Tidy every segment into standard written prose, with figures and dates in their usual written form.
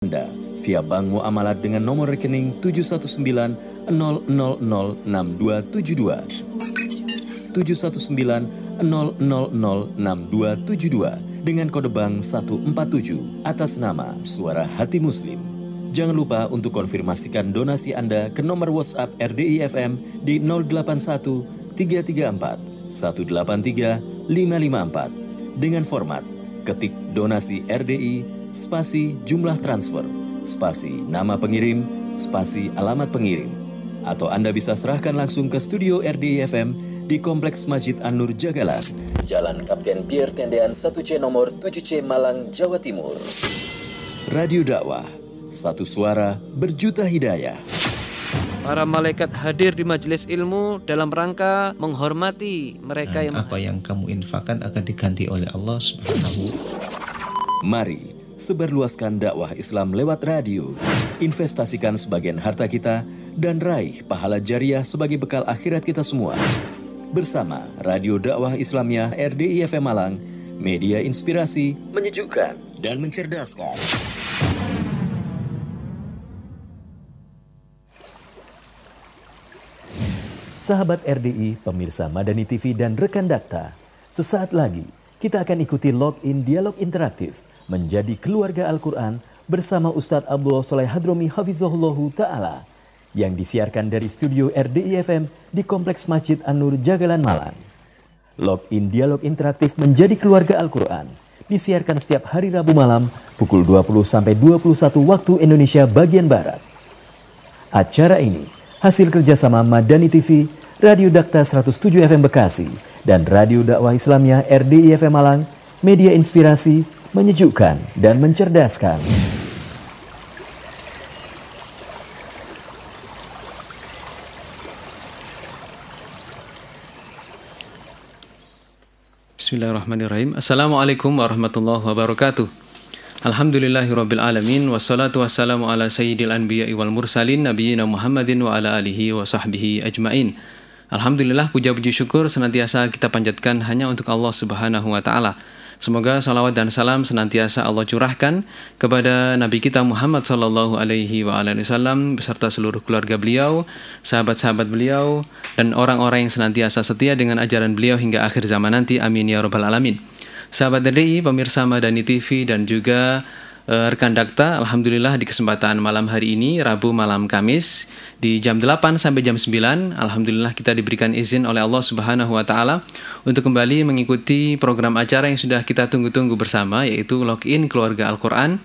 Anda via bank muamalat dengan nomor rekening 719006272 719006272 dengan kode bank 147 atas nama Suara Hati Muslim. Jangan lupa untuk konfirmasikan donasi Anda ke nomor WhatsApp RDI FM di 081 334 183 554 dengan format ketik donasi RDI spasi jumlah transfer spasi nama pengirim spasi alamat pengirim, atau Anda bisa serahkan langsung ke studio RDI FM di Kompleks Masjid An-Nur Jagalan, Jalan Kapten Pierre Tendean 1C nomor 7C Malang, Jawa Timur. Radio Dakwah, satu suara berjuta hidayah. Para malaikat hadir di majelis ilmu dalam rangka menghormati mereka yang apa yang kamu infakkan akan diganti oleh Allah Subhanahu. Mari sebarluaskan dakwah Islam lewat radio. Investasikan sebagian harta kita dan raih pahala jariah sebagai bekal akhirat kita semua. Bersama Radio Dakwah Islamiyah RDI FM Malang, media inspirasi, menyejukkan dan mencerdaskan. Sahabat RDI, pemirsa Madani TV dan rekan Dakta, sesaat lagi kita akan ikuti login dialog interaktif menjadi keluarga Al-Quran bersama Ustadz Abdullah Soleh Hadromi Hafizahullahu Ta'ala yang disiarkan dari studio RDI FM di Kompleks Masjid An-Nur Jagalan Malang. Login dialog interaktif menjadi keluarga Al-Quran disiarkan setiap hari Rabu malam pukul 20-21 waktu Indonesia bagian Barat. Acara ini hasil kerjasama Madani TV, Radio Dakta 107 FM Bekasi, dan Radio Dakwah Islamiyah RDI FM Malang, media inspirasi, menyejukkan dan mencerdaskan. Bismillahirrahmanirrahim. Assalamualaikum warahmatullahi wabarakatuh. Alhamdulillahirabbil alamin wassalatu wassalamu ala sayyidil anbiya'i wal mursalin nabiyina Muhammadin wa ala alihi wa sahbihi ajmain. Alhamdulillah, puja-puji syukur senantiasa kita panjatkan hanya untuk Allah Subhanahu wa taala. Semoga salawat dan salam senantiasa Allah curahkan kepada Nabi kita Muhammad sallallahu alaihi wa alihi wasallam beserta seluruh keluarga beliau, sahabat-sahabat beliau, dan orang-orang yang senantiasa setia dengan ajaran beliau hingga akhir zaman nanti. Amin ya rabbal alamin. Sahabat RDI, pemirsa Madani TV dan juga rekan Dakta, alhamdulillah di kesempatan malam hari ini, Rabu malam Kamis, di jam 8 sampai jam 9, alhamdulillah kita diberikan izin oleh Allah Subhanahu wa taala untuk kembali mengikuti program acara yang sudah kita tunggu-tunggu bersama, yaitu Login Keluarga Al-Quran.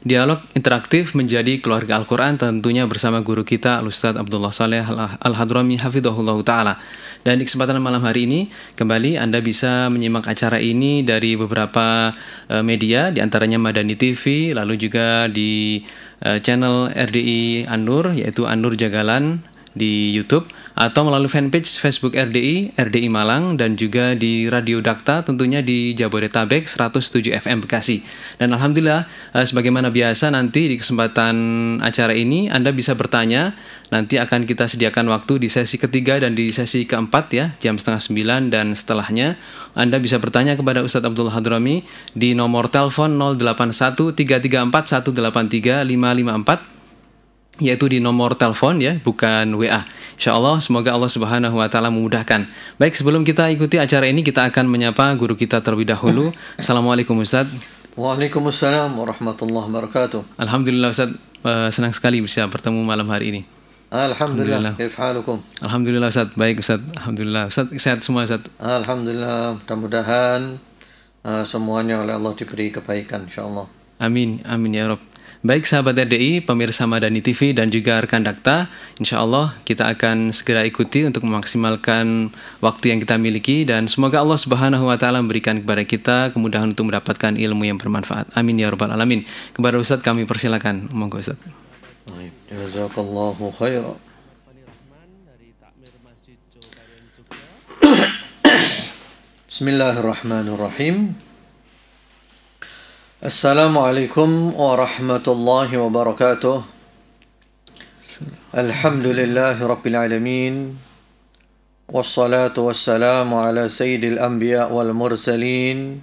Dialog interaktif menjadi keluarga Al-Quran, tentunya bersama guru kita Al-Ustadz Abdullah Saleh Al-Hadrami Hafidhahullah Ta'ala. Dan di kesempatan malam hari ini, kembali Anda bisa menyimak acara ini dari beberapa media, diantaranya Madani TV, lalu juga di channel RDI An-Nur, yaitu An-Nur Jagalan di YouTube, atau melalui fanpage Facebook RDI, RDI Malang, dan juga di Radio Dakta tentunya di Jabodetabek 107 FM Bekasi. Dan alhamdulillah, sebagaimana biasa nanti di kesempatan acara ini Anda bisa bertanya. Nanti akan kita sediakan waktu di sesi ketiga dan di sesi keempat ya, jam 8:30 dan setelahnya. Anda bisa bertanya kepada Ustadz Abdullah Hadrami di nomor telepon 081 334 183 554. Yaitu di nomor telepon ya, bukan WA. Insyaallah, semoga Allah Subhanahu wa taala memudahkan. Baik, sebelum kita ikuti acara ini, kita akan menyapa guru kita terlebih dahulu. Assalamualaikum Ustaz. Waalaikumsalam warahmatullahi wabarakatuh. Alhamdulillah Ustaz, senang sekali bisa bertemu malam hari ini. Alhamdulillah. Kaif halukum? Alhamdulillah Ustaz, baik Ustaz. Alhamdulillah. Ustaz sehat semua Ustaz. Alhamdulillah, mudah-mudahan semuanya oleh Allah diberi kebaikan insyaallah. Amin, amin ya Rabb. Baik sahabat RDI, pemirsa Madani TV dan juga rekan Dakta, insya Allah kita akan segera ikuti untuk memaksimalkan waktu yang kita miliki, dan semoga Allah Subhanahu wa taala memberikan kepada kita kemudahan untuk mendapatkan ilmu yang bermanfaat. Amin ya rabbal alamin. Kepada Ustaz kami persilakan. Monggo Ustaz. Jazakallahu khairan. Bismillahirrahmanirrahim. Assalamualaikum warahmatullahi wabarakatuh. Alhamdulillahi rabbil alamin. Wassalatu wassalamu ala sayyidil anbiya wal mursalin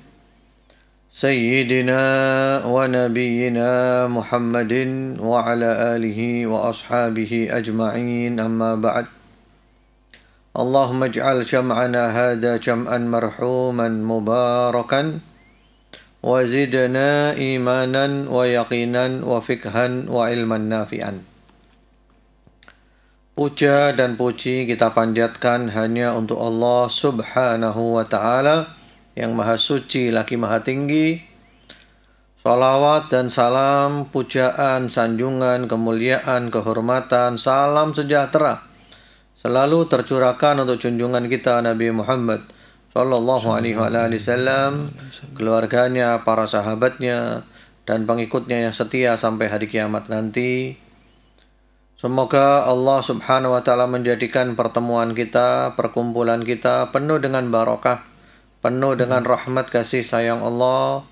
سيدنا ونبينا محمد وعلى آله وأصحابه أجمعين أما بعد اللهم اجعل جمعنا هذا جمعا مرحوما مباركا وزدنا إيمانا ويقينا وفقها وعلما نافعا. Puja dan puji kita panjatkan hanya untuk Allah Subhanahu wa Ta'ala yang Maha Suci lagi Maha Tinggi. Salawat dan salam, pujaan, sanjungan, kemuliaan, kehormatan, salam sejahtera selalu tercurahkan untuk junjungan kita Nabi Muhammad sallallahu alaihi wasallam, keluarganya, para sahabatnya, dan pengikutnya yang setia sampai hari kiamat nanti. Semoga Allah Subhanahu wa Ta'ala menjadikan pertemuan kita, perkumpulan kita penuh dengan barakah, penuh dengan rahmat kasih sayang Allah.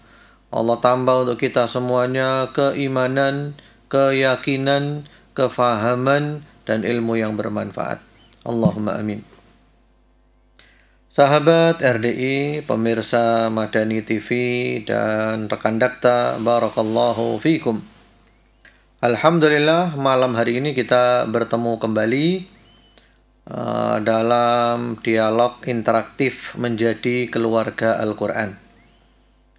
Allah tambah untuk kita semuanya keimanan, keyakinan, kefahaman, dan ilmu yang bermanfaat. Allahumma amin. Sahabat RDI, pemirsa Madani TV, dan rekan dakta, barakallahu fikum. Alhamdulillah, malam hari ini kita bertemu kembali dalam dialog interaktif menjadi keluarga Al-Quran.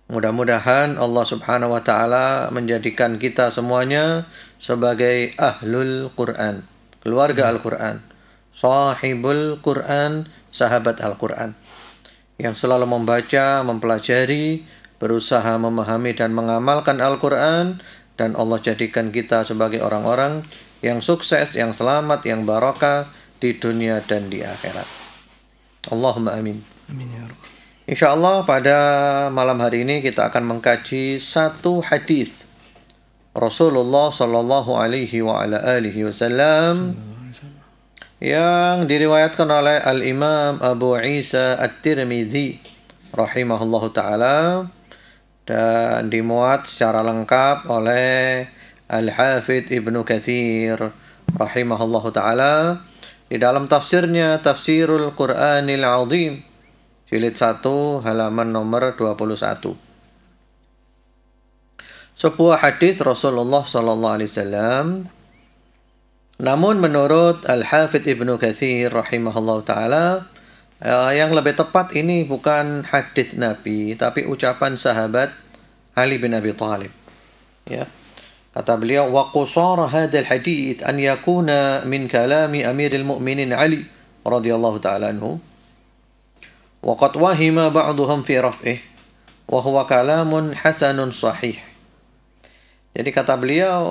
Mudah-mudahan Allah Subhanahu wa Ta'ala menjadikan kita semuanya sebagai ahlul Quran, keluarga Al-Quran, sahibul Quran, sahabat Al-Quran, yang selalu membaca, mempelajari, berusaha memahami dan mengamalkan Al-Quran. Dan Allah jadikan kita sebagai orang-orang yang sukses, yang selamat, yang barakah di dunia dan di akhirat. Allahumma amin. Amin ya Rabb. InsyaAllah pada malam hari ini kita akan mengkaji satu hadis Rasulullah sallallahu alaihi wa ala alihi wasallam yang diriwayatkan oleh Al-Imam Abu Isa At-Tirmidzi rahimahullahu ta'ala, dan dimuat secara lengkap oleh Al-Hafidh Ibnu Katsir rahimahullahu ta'ala di dalam tafsirnya Tafsirul Qur'anil Azim jilid 1 halaman nomor 21. Sebuah hadis Rasulullah sallallahu alaihi wasallam, namun menurut Al-Hafidh Ibnu Katsir rahimahullahu ta'ala, yang lebih tepat ini bukan hadis Nabi, tapi ucapan sahabat Ali bin Abi Thalib. Ya. Kata beliau, wa qusara hadzal hadits an yakuna min kalami Amiril Mu'minin Ali radhiyallahu ta'ala anhu. Wa qad wahima ba'dhum fi raf'ih wa huwa kalamun hasanun sahih. Jadi kata beliau,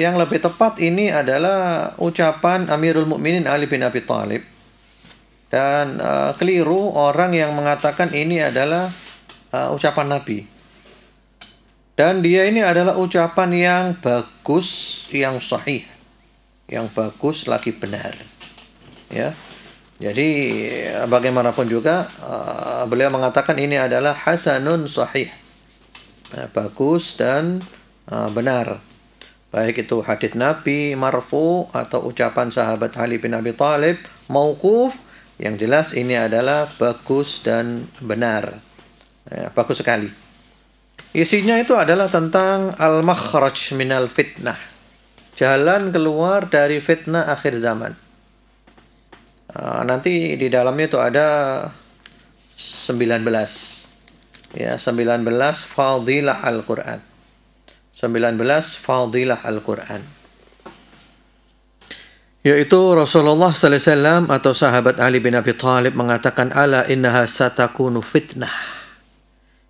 yang lebih tepat ini adalah ucapan Amirul Mu'minin Ali bin Abi Thalib. Dan keliru orang yang mengatakan ini adalah ucapan Nabi. Dan dia ini adalah ucapan yang bagus, yang sahih, yang bagus lagi benar. Ya, jadi bagaimanapun juga beliau mengatakan ini adalah hasanun sahih, bagus dan benar. Baik itu hadits Nabi marfu atau ucapan sahabat Ali bin Abi Thalib mauquf, yang jelas ini adalah bagus dan benar. Bagus sekali. Isinya itu adalah tentang al-makhraj minal fitnah, jalan keluar dari fitnah akhir zaman. Nanti di dalamnya itu ada 19. Ya, 19 fadilah Al-Quran. 19 fadilah Al-Quran. Yaitu Rasulullah sallallahu alaihi wasallam atau sahabat Ali bin Abi Thalib mengatakan, ala innaha satakunu fitnah.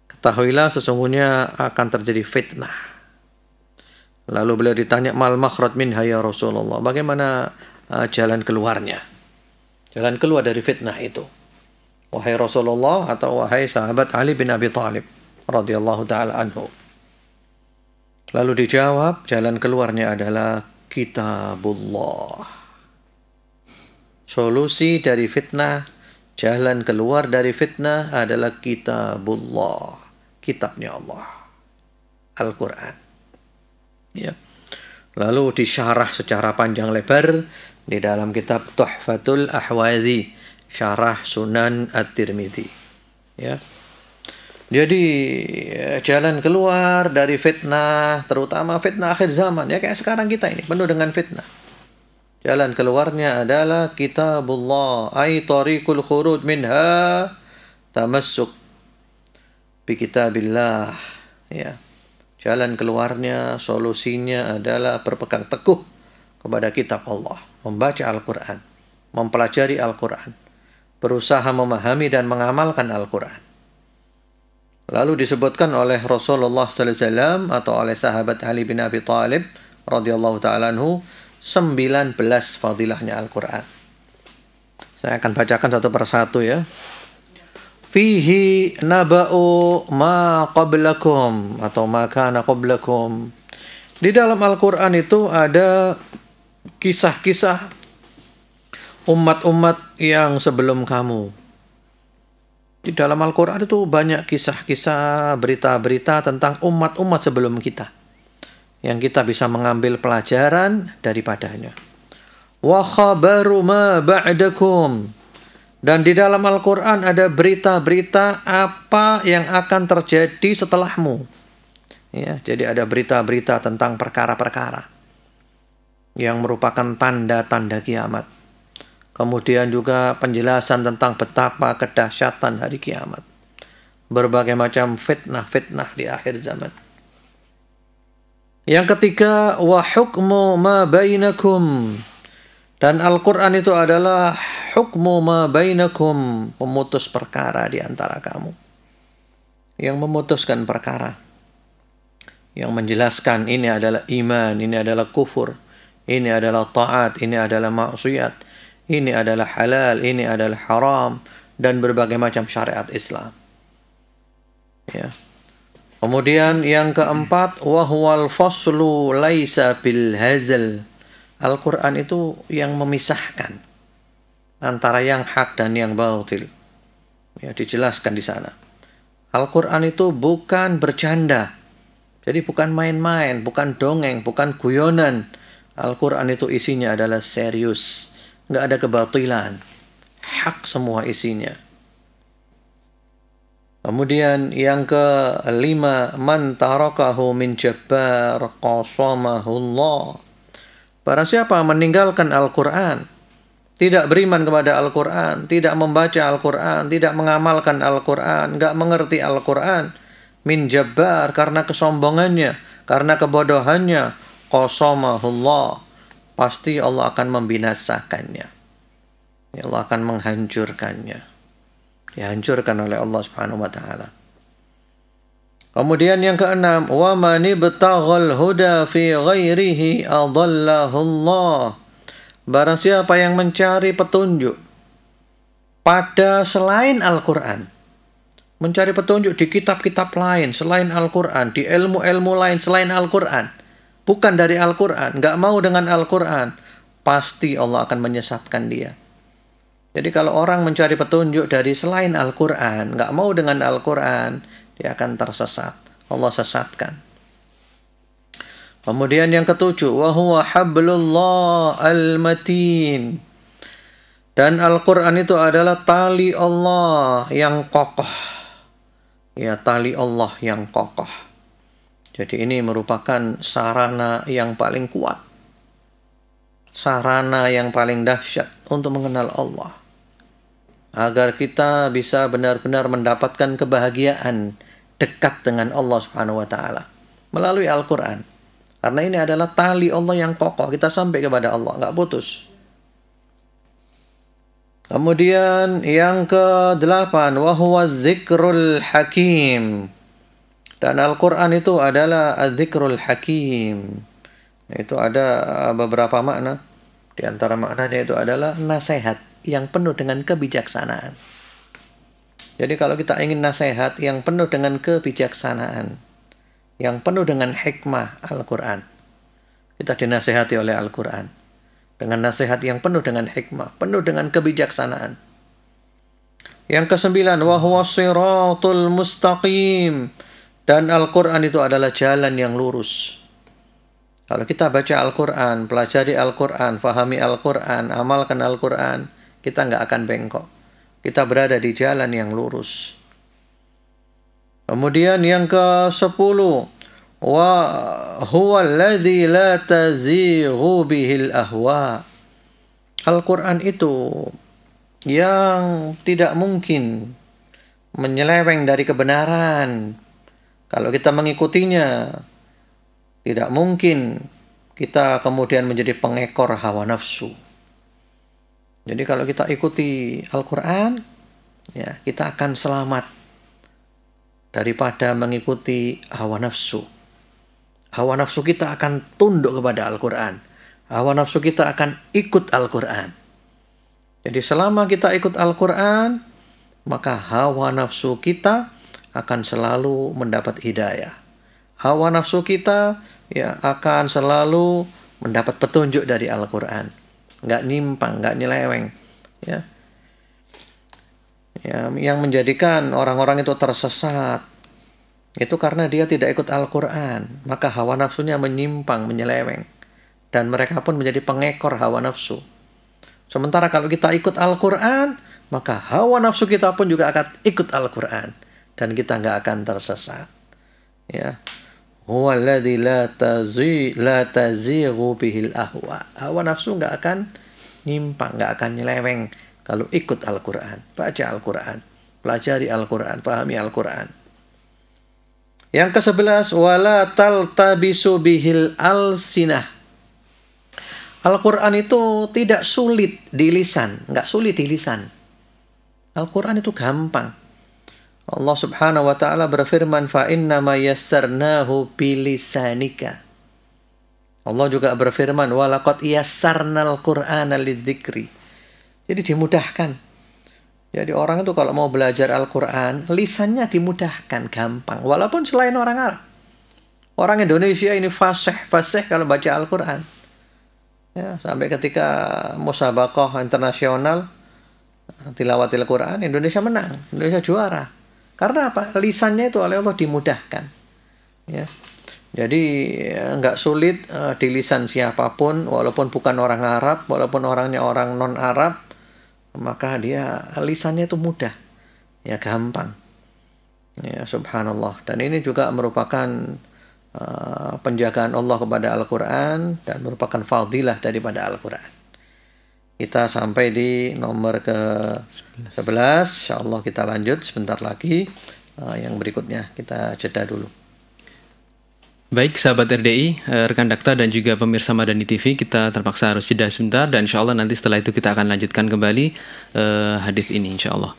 Ketahuilah sesungguhnya akan terjadi fitnah. Lalu beliau ditanya, mal makhraj minha ya Rasulullah, bagaimana jalan keluarnya? Jalan keluar dari fitnah itu, wahai Rasulullah atau wahai sahabat Ali bin Abi Thalib radhiyallahu taala anhu. Lalu dijawab, jalan keluarnya adalah kitabullah. Solusi dari fitnah, jalan keluar dari fitnah adalah kitabullah, kitabnya Allah, Al-Quran. Ya. Lalu disyarah secara panjang lebar di dalam kitab Tuhfatul Ahwazi, syarah Sunan At-Tirmidzi. Ya. Jadi jalan keluar dari fitnah, terutama fitnah akhir zaman, ya kayak sekarang kita ini penuh dengan fitnah. Jalan keluarnya adalah kitabullah, ay tariqul khuruj minha tamassuk bi kitabillah. Ya. Jalan keluarnya, solusinya adalah berpegang teguh kepada kitab Allah, membaca Al-Qur'an, mempelajari Al-Qur'an, berusaha memahami dan mengamalkan Al-Qur'an. Lalu disebutkan oleh Rasulullah sallallahu alaihi wasallam atau oleh sahabat Ali bin Abi Thalib radhiyallahu taala anhu 19 fadilahnya Al-Qur'an. Saya akan bacakan satu persatu ya. Fihi naba'u ma qablakum atau ma kana qablakum. Di dalam Al-Qur'an itu ada kisah-kisah umat-umat yang sebelum kamu. Di dalam Al-Quran itu banyak kisah-kisah, berita-berita tentang umat-umat sebelum kita, yang kita bisa mengambil pelajaran daripadanya. Wa khabaru ma ba'dakum. Dan di dalam Al-Quran ada berita-berita apa yang akan terjadi setelahmu. Ya, jadi ada berita-berita tentang perkara-perkara yang merupakan tanda-tanda kiamat. Kemudian juga penjelasan tentang betapa kedahsyatan hari kiamat. Berbagai macam fitnah-fitnah di akhir zaman. Yang ketiga, wa hukmu ma bainakum. Dan Al-Quran itu adalah hukmu ma bainakum, pemutus perkara di antara kamu. Yang memutuskan perkara. Yang menjelaskan ini adalah iman, ini adalah kufur, ini adalah taat, ini adalah maksiat. Ini adalah halal, ini adalah haram, dan berbagai macam syariat Islam. Ya. Kemudian yang keempat, wahwal faslu laisa bil hazal. Al-Quran itu yang memisahkan antara yang hak dan yang batil. Ya, dijelaskan di sana. Al-Quran itu bukan bercanda. Jadi bukan main-main, bukan dongeng, bukan guyonan. Al-Quran itu isinya adalah serius. Nggak ada kebatilan. Hak semua isinya. Kemudian yang kelima, man tarakahu min jabbar qasamahullah. Barang siapa meninggalkan Al-Quran, tidak beriman kepada Al-Quran, tidak membaca Al-Quran, tidak mengamalkan Al-Quran, nggak mengerti Al-Quran, min jabbar, karena kesombongannya, karena kebodohannya, qasamahullah, pasti Allah akan membinasakannya. Allah akan menghancurkannya. Dihancurkan oleh Allah Subhanahu wa taala. Kemudian yang keenam, wa man ibtaghal huda fi ghairihi adallahu Allah. Barang siapa yang mencari petunjuk pada selain Al-Qur'an, mencari petunjuk di kitab-kitab lain selain Al-Qur'an, di ilmu-ilmu lain selain Al-Qur'an, bukan dari Al-Quran, nggak mau dengan Al-Quran, pasti Allah akan menyesatkan dia. Jadi kalau orang mencari petunjuk dari selain Al-Quran, nggak mau dengan Al-Quran, dia akan tersesat. Allah sesatkan. Kemudian yang ketujuh, wa huwa hablullah al-matin. Dan Al-Quran itu adalah tali Allah yang kokoh. Ya, tali Allah yang kokoh. Jadi ini merupakan sarana yang paling kuat. Sarana yang paling dahsyat untuk mengenal Allah. Agar kita bisa benar-benar mendapatkan kebahagiaan dekat dengan Allah Subhanahu wa taala melalui Al-Qur'an. Karena ini adalah tali Allah yang kokoh, kita sampai kepada Allah, nggak putus. Kemudian yang ke-8, wa huwa dzikrul hakim. Dan Al-Quran itu adalah Adz-Dzikrul Hakim. Itu ada beberapa makna. Di antara maknanya itu adalah nasihat yang penuh dengan kebijaksanaan. Jadi kalau kita ingin nasihat yang penuh dengan kebijaksanaan, yang penuh dengan hikmah Al-Quran, kita dinasihati oleh Al-Quran. Dengan nasihat yang penuh dengan hikmah, penuh dengan kebijaksanaan. Yang ke-9, wa huwa shiratul mustaqim. Dan Al-Quran itu adalah jalan yang lurus. Kalau kita baca Al-Quran, pelajari Al-Quran, fahami Al-Quran, amalkan Al-Quran, kita nggak akan bengkok. Kita berada di jalan yang lurus. Kemudian yang ke-10, wa huwa alladzi la tazighu bihil ahwa. Al-Quran itu yang tidak mungkin menyeleweng dari kebenaran. Kalau kita mengikutinya, tidak mungkin kita kemudian menjadi pengekor hawa nafsu. Jadi kalau kita ikuti Al-Quran, ya, kita akan selamat daripada mengikuti hawa nafsu. Hawa nafsu kita akan tunduk kepada Al-Quran. Hawa nafsu kita akan ikut Al-Quran. Jadi selama kita ikut Al-Quran, maka hawa nafsu kita akan selalu mendapat hidayah. Hawa nafsu kita ya akan selalu mendapat petunjuk dari Al-Quran. Nggak nyimpang, nggak nyeleweng. Ya. Yang menjadikan orang-orang itu tersesat, itu karena dia tidak ikut Al-Quran. Maka hawa nafsunya menyimpang, menyeleweng. Dan mereka pun menjadi pengekor hawa nafsu. Sementara kalau kita ikut Al-Quran, maka hawa nafsu kita pun juga akan ikut Al-Quran. Dan kita nggak akan tersesat. Ya. Huwa alladzi la tazighu bihil ahwa. Hawa nafsu nggak akan nyimpang, nggak akan nyeleweng kalau ikut Al-Quran. Baca Al-Quran, pelajari Al-Quran, pahami Al-Quran. Yang ke-11, wala taltabisu bihil alsinah. Al-Quran itu tidak sulit di lisan, nggak sulit di lisan. Al-Quran itu gampang. Allah Subhanahu wa taala berfirman, fa innama yassarnahu bilisanika. Allah juga berfirman, wa laqad yassarnal Qur'ana lidzikri. Jadi dimudahkan. Jadi orang itu kalau mau belajar Al-Quran, lisannya dimudahkan, gampang. Walaupun selain orang Arab. Orang Indonesia ini fasih kalau baca Al-Quran. Ya, sampai ketika musabaqah internasional tilawatil Quran, Indonesia menang, Indonesia juara. Karena apa? Lisannya itu oleh Allah dimudahkan. Ya. Jadi nggak sulit di lisan siapapun, walaupun bukan orang Arab, walaupun orangnya orang non Arab, maka dia lisannya itu mudah, ya gampang. Ya, subhanallah. Dan ini juga merupakan penjagaan Allah kepada Al-Quran dan merupakan fadilah daripada Al-Quran. Kita sampai di nomor ke-11. InsyaAllah kita lanjut sebentar lagi. Yang berikutnya kita jeda dulu. Baik sahabat RDI, rekan Dakta dan juga pemirsa Madani TV, kita terpaksa harus jeda sebentar dan insya Allah nanti setelah itu kita akan lanjutkan kembali hadis ini insya Allah.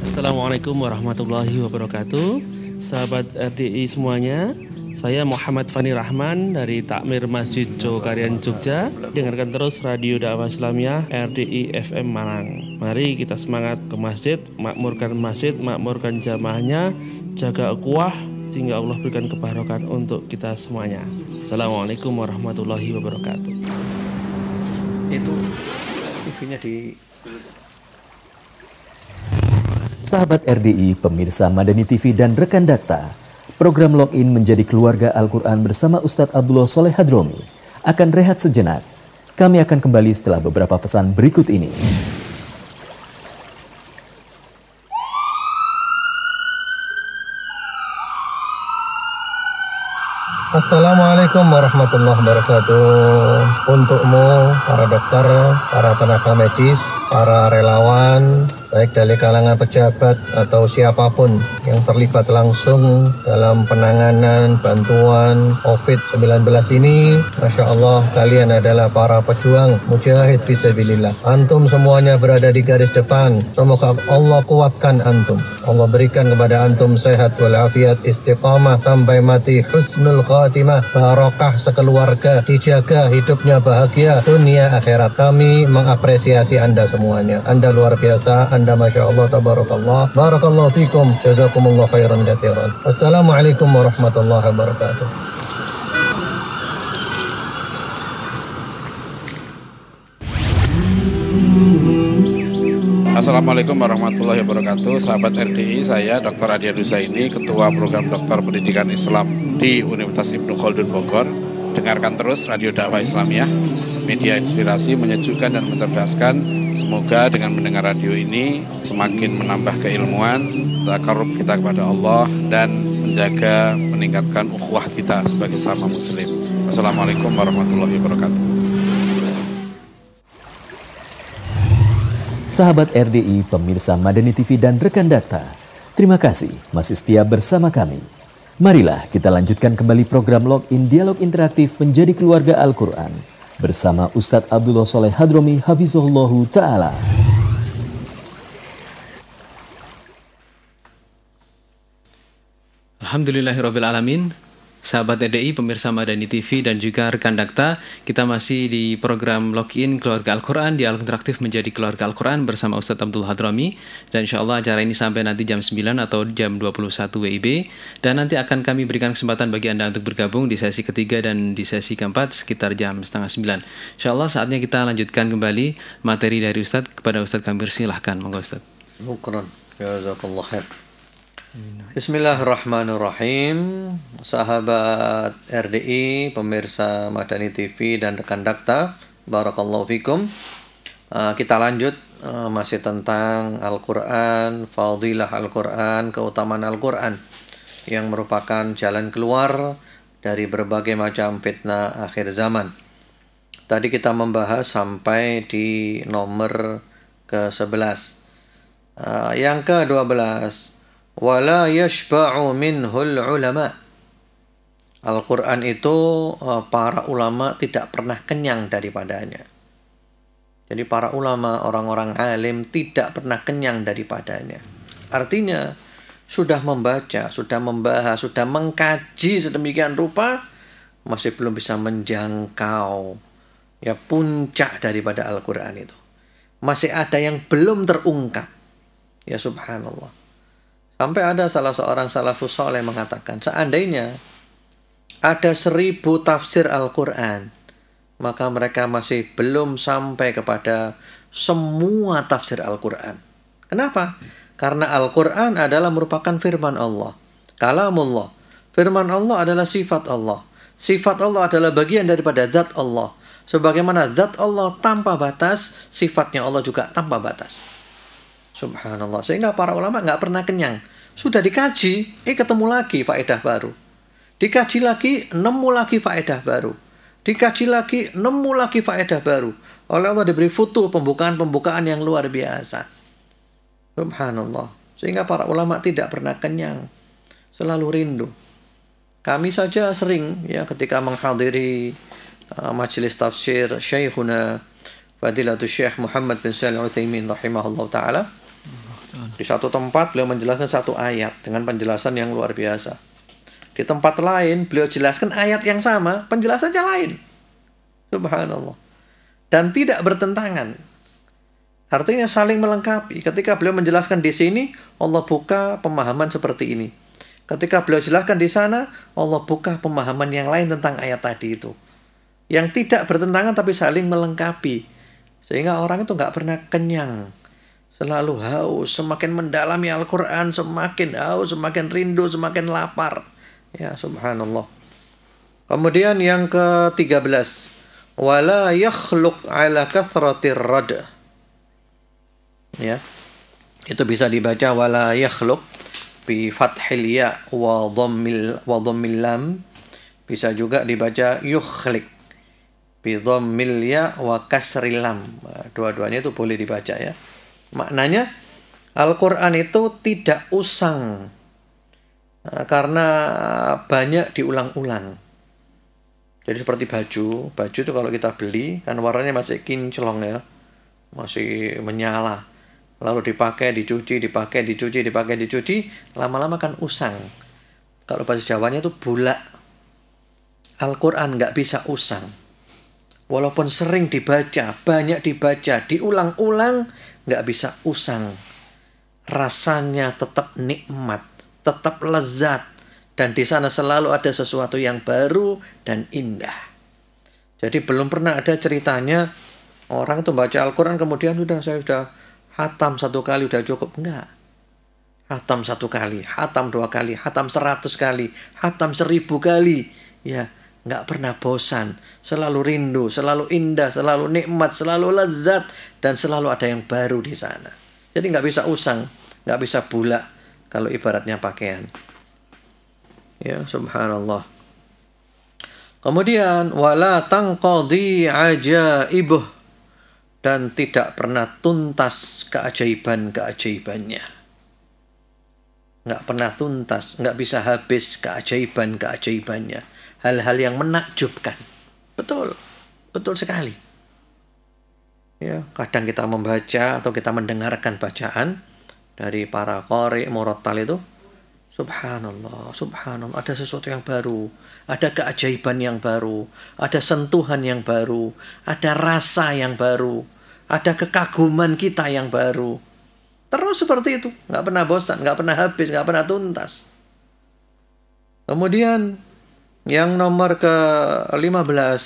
Assalamualaikum warahmatullahi wabarakatuh. Sahabat RDI semuanya, saya Muhammad Fani Rahman dari Takmir Masjid Jogarian Jogja. Dengarkan terus Radio Dakwah Islamiyah RDI FM Malang. Mari kita semangat ke masjid, makmurkan jamaahnya, jaga ukhuwah sehingga Allah berikan kebarokan untuk kita semuanya. Assalamualaikum warahmatullahi wabarakatuh. Itu TV-nya di Sahabat RDI, pemirsa Madani TV dan rekan Dakta, program Login menjadi keluarga Al-Quran bersama Ustadz Abdullah Soleh Hadromi akan rehat sejenak. Kami akan kembali setelah beberapa pesan berikut ini. Assalamualaikum warahmatullahi wabarakatuh. Untukmu, para dokter, para tenaga medis, para relawan, baik dari kalangan pejabat atau siapapun yang terlibat langsung dalam penanganan bantuan COVID-19 ini, Masya Allah, kalian adalah para pejuang mujahid fisabilillah. Antum semuanya berada di garis depan. Semoga Allah kuatkan antum. Allah berikan kepada antum sehat walafiat, istiqamah sampai mati, husnul khatimah, barokah sekeluarga, dijaga hidupnya bahagia dunia akhirat. Kami mengapresiasi Anda semuanya. Anda luar biasa, Anda Masya Allah, tabarakallah, barakallahu fikum, jazakumullah khairan katsiran. Wassalamualaikum warahmatullahi wabarakatuh. Assalamualaikum warahmatullahi wabarakatuh. Sahabat RDI, saya Dr. Adian Husaini, Ketua Program Dokter Pendidikan Islam di Universitas Ibnu Khaldun Bogor. Dengarkan terus Radio Dakwah Islamiyah, media inspirasi, menyejukkan dan mencerdaskan Semoga dengan mendengar radio ini semakin menambah keilmuan, takarrub kita kepada Allah, dan menjaga meningkatkan ukhuwah kita sebagai sama muslim. Wassalamualaikum warahmatullahi wabarakatuh. Sahabat RDI, pemirsa Madani TV dan rekan Dakta, terima kasih masih setia bersama kami. Marilah kita lanjutkan kembali program Login Dialog Interaktif Menjadi Keluarga Al-Quran bersama Ustadz Abdullah Soleh Hadromi Hafizahullahu Ta'ala. Alhamdulillahirrabbilalamin. Sahabat RDI, pemirsa Madani TV dan juga rekan Dakta, kita masih di program Login Keluarga Al-Quran, Dialog Interaktif Menjadi Keluarga Al-Quran bersama Ustadz Abdullah Hadromi. Dan insya Allah acara ini sampai nanti jam 9 atau jam 21 WIB. Dan nanti akan kami berikan kesempatan bagi Anda untuk bergabung di sesi ketiga dan di sesi keempat sekitar jam 8:30. Insya Allah saatnya kita lanjutkan kembali materi dari Ustadz kepada Ustadz Kamir. Silahkan, monggo Ustadz. Syukran, jazakallah khair. Bismillahirrahmanirrahim. Sahabat RDI, pemirsa Madani TV dan rekan Dakta, barakallahu fikum. Kita lanjut masih tentang Al-Quran, fadilah Al-Quran, keutamaan Al-Quran yang merupakan jalan keluar dari berbagai macam fitnah akhir zaman. Tadi kita membahas sampai di nomor ke-11. Yang ke-12, wala yashba'u minhul ulama. Al-Quran itu para ulama tidak pernah kenyang daripadanya. Jadi para ulama, orang-orang alim tidak pernah kenyang daripadanya. Artinya sudah membaca, sudah membahas, sudah mengkaji sedemikian rupa, masih belum bisa menjangkau ya puncak daripada Al-Quran itu. Masih ada yang belum terungkap. Ya subhanallah. Sampai ada salah seorang salafus saleh mengatakan, seandainya ada 1000 tafsir Al-Quran, maka mereka masih belum sampai kepada semua tafsir Al-Quran. Kenapa? Karena Al-Quran adalah merupakan firman Allah, kalamullah. Firman Allah adalah sifat Allah. Sifat Allah adalah bagian daripada zat Allah. Sebagaimana zat Allah tanpa batas, sifatnya Allah juga tanpa batas. Subhanallah. Sehingga para ulama nggak pernah kenyang. Sudah dikaji, ketemu lagi faedah baru. Dikaji lagi, nemu lagi faedah baru. Dikaji lagi, nemu lagi faedah baru. Oleh Allah diberi futuh, pembukaan-pembukaan yang luar biasa. Subhanallah. Sehingga para ulama tidak pernah kenyang. Selalu rindu. Kami saja sering ya ketika menghadiri majelis tafsir Syekhuna Fadilatul Syekh Muhammad bin Shalih Al-Utsaimin rahimahullah ta'ala. Di satu tempat beliau menjelaskan satu ayat dengan penjelasan yang luar biasa. Di tempat lain beliau jelaskan ayat yang sama, penjelasannya lain. Subhanallah. Dan tidak bertentangan. Artinya saling melengkapi. Ketika beliau menjelaskan di sini, Allah buka pemahaman seperti ini. Ketika beliau jelaskan di sana, Allah buka pemahaman yang lain tentang ayat tadi itu. Yang tidak bertentangan tapi saling melengkapi. Sehingga orang itu nggak pernah kenyang. Selalu haus, semakin mendalami Al-Quran, semakin haus, semakin rindu, semakin lapar. Ya, subhanallah. Kemudian yang ke-13. Wala yakhluq ala kathratir rad. Ya. Itu bisa dibaca wala yakhluq bi fathil ya wa dhammil lam. Bisa juga dibaca yukhliq bi dhammil ya wa kasril lam. Dua-duanya itu boleh dibaca ya. Maknanya Al-Quran itu tidak usang karena banyak diulang-ulang. Jadi seperti baju itu kalau kita beli kan warnanya masih kinclong ya, masih menyala. Lalu dipakai, dicuci, lama-lama kan usang. Kalau bahasa Jawanya itu bulak. Al-Quran nggak bisa usang. Walaupun sering dibaca, banyak dibaca, diulang-ulang, nggak bisa usang. Rasanya tetap nikmat, tetap lezat, dan di sana selalu ada sesuatu yang baru dan indah. Jadi belum pernah ada ceritanya orang itu baca Al-Quran kemudian saya sudah hatam 1 kali udah cukup. Enggak. Hatam 1 kali, hatam 2 kali, hatam 100 kali, hatam 1000 kali. Ya, nggak pernah bosan, selalu rindu, selalu indah, selalu nikmat, selalu lezat, dan selalu ada yang baru di sana. Jadi nggak bisa usang, nggak bisa bulak kalau ibaratnya pakaian. Ya, subhanallah. Kemudian wala tanqadi ajaibuh, dan tidak pernah tuntas keajaiban-keajaibannya. Nggak pernah tuntas, nggak bisa habis keajaiban-keajaibannya. Hal-hal yang menakjubkan. Betul, betul sekali. Ya, kadang kita membaca atau kita mendengarkan bacaan dari para qari murattal itu, subhanallah, subhanallah, ada sesuatu yang baru, ada keajaiban yang baru, ada sentuhan yang baru, ada rasa yang baru, ada kekaguman kita yang baru. Terus seperti itu, nggak pernah bosan, nggak pernah habis, nggak pernah tuntas. Kemudian yang nomor ke-15,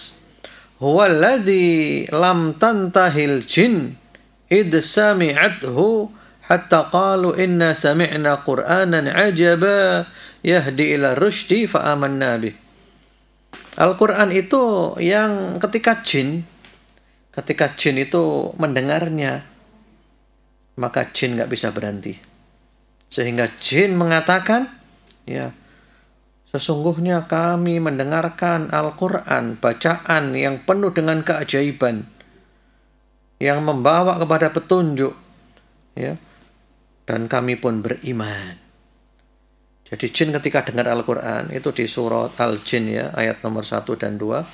huwaladzi lam tantahil jin id sami'athu hatta qalu inna sami'na qur'anan ajaba yahdi ila rusydi fa amanna bih. Al-Quran itu yang ketika jin itu mendengarnya, maka jin nggak bisa berhenti. Sehingga jin mengatakan, ya, sesungguhnya kami mendengarkan Al-Quran, bacaan yang penuh dengan keajaiban, yang membawa kepada petunjuk, ya, dan kami pun beriman. Jadi jin ketika dengar Al-Quran, itu di surat Al-Jin, ya, ayat nomor 1 dan 2.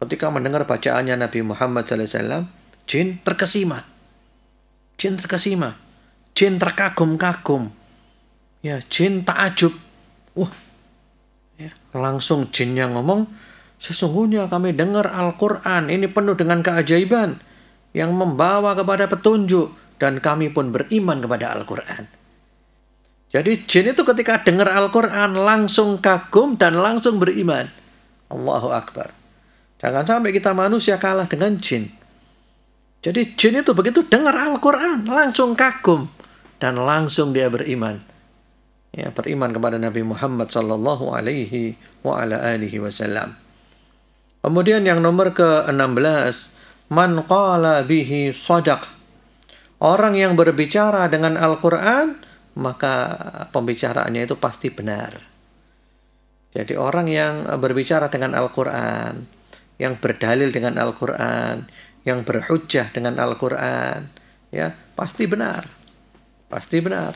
Ketika mendengar bacaannya Nabi Muhammad SAW, jin terkesima. Jin terkesima. Jin terkagum-kagum. Ya, jin takjub. Wah. Ya, langsung jinnya ngomong, sesungguhnya kami dengar Al-Quran, ini penuh dengan keajaiban, yang membawa kepada petunjuk, dan kami pun beriman kepada Al-Quran. Jadi jin itu ketika dengar Al-Quran langsung kagum dan langsung beriman. Allahu Akbar. Jangan sampai kita manusia kalah dengan jin. Jadi jin itu begitu dengar Al-Quran langsung kagum dan langsung dia beriman. Ya, beriman kepada Nabi Muhammad sallallahu alaihi wa ala alihi wasallam. Kemudian yang nomor ke-16, man qala bihi shadaq. Orang yang berbicara dengan Al-Quran, maka pembicaraannya itu pasti benar. Jadi orang yang berbicara dengan Al-Quran, yang berdalil dengan Al-Quran, yang berhujjah dengan Al-Quran, ya, pasti benar. Pasti benar.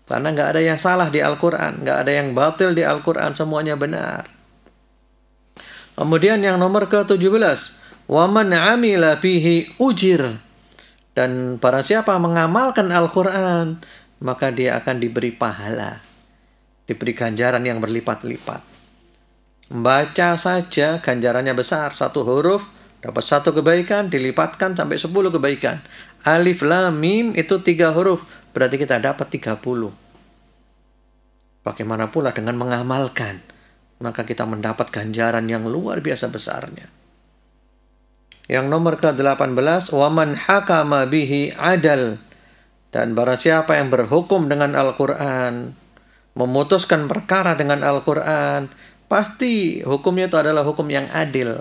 Karena nggak ada yang salah di Al-Quran, nggak ada yang batil di Al-Quran, semuanya benar. Kemudian yang nomor ke-17, waman amila bihi ujir. Dan barang siapa mengamalkan Al-Quran, maka dia akan diberi pahala, diberi ganjaran yang berlipat-lipat. Membaca saja ganjarannya besar, 1 huruf dapat 1 kebaikan, dilipatkan sampai 10 kebaikan. Alif lam mim itu 3 huruf, berarti kita dapat 30. Bagaimana pula dengan mengamalkan, maka kita mendapat ganjaran yang luar biasa besarnya. Yang nomor ke-18, waman hakama bihi adal. Dan barang siapa yang berhukum dengan Al-Quran, memutuskan perkara dengan Al-Quran, pasti hukumnya itu adalah hukum yang adil.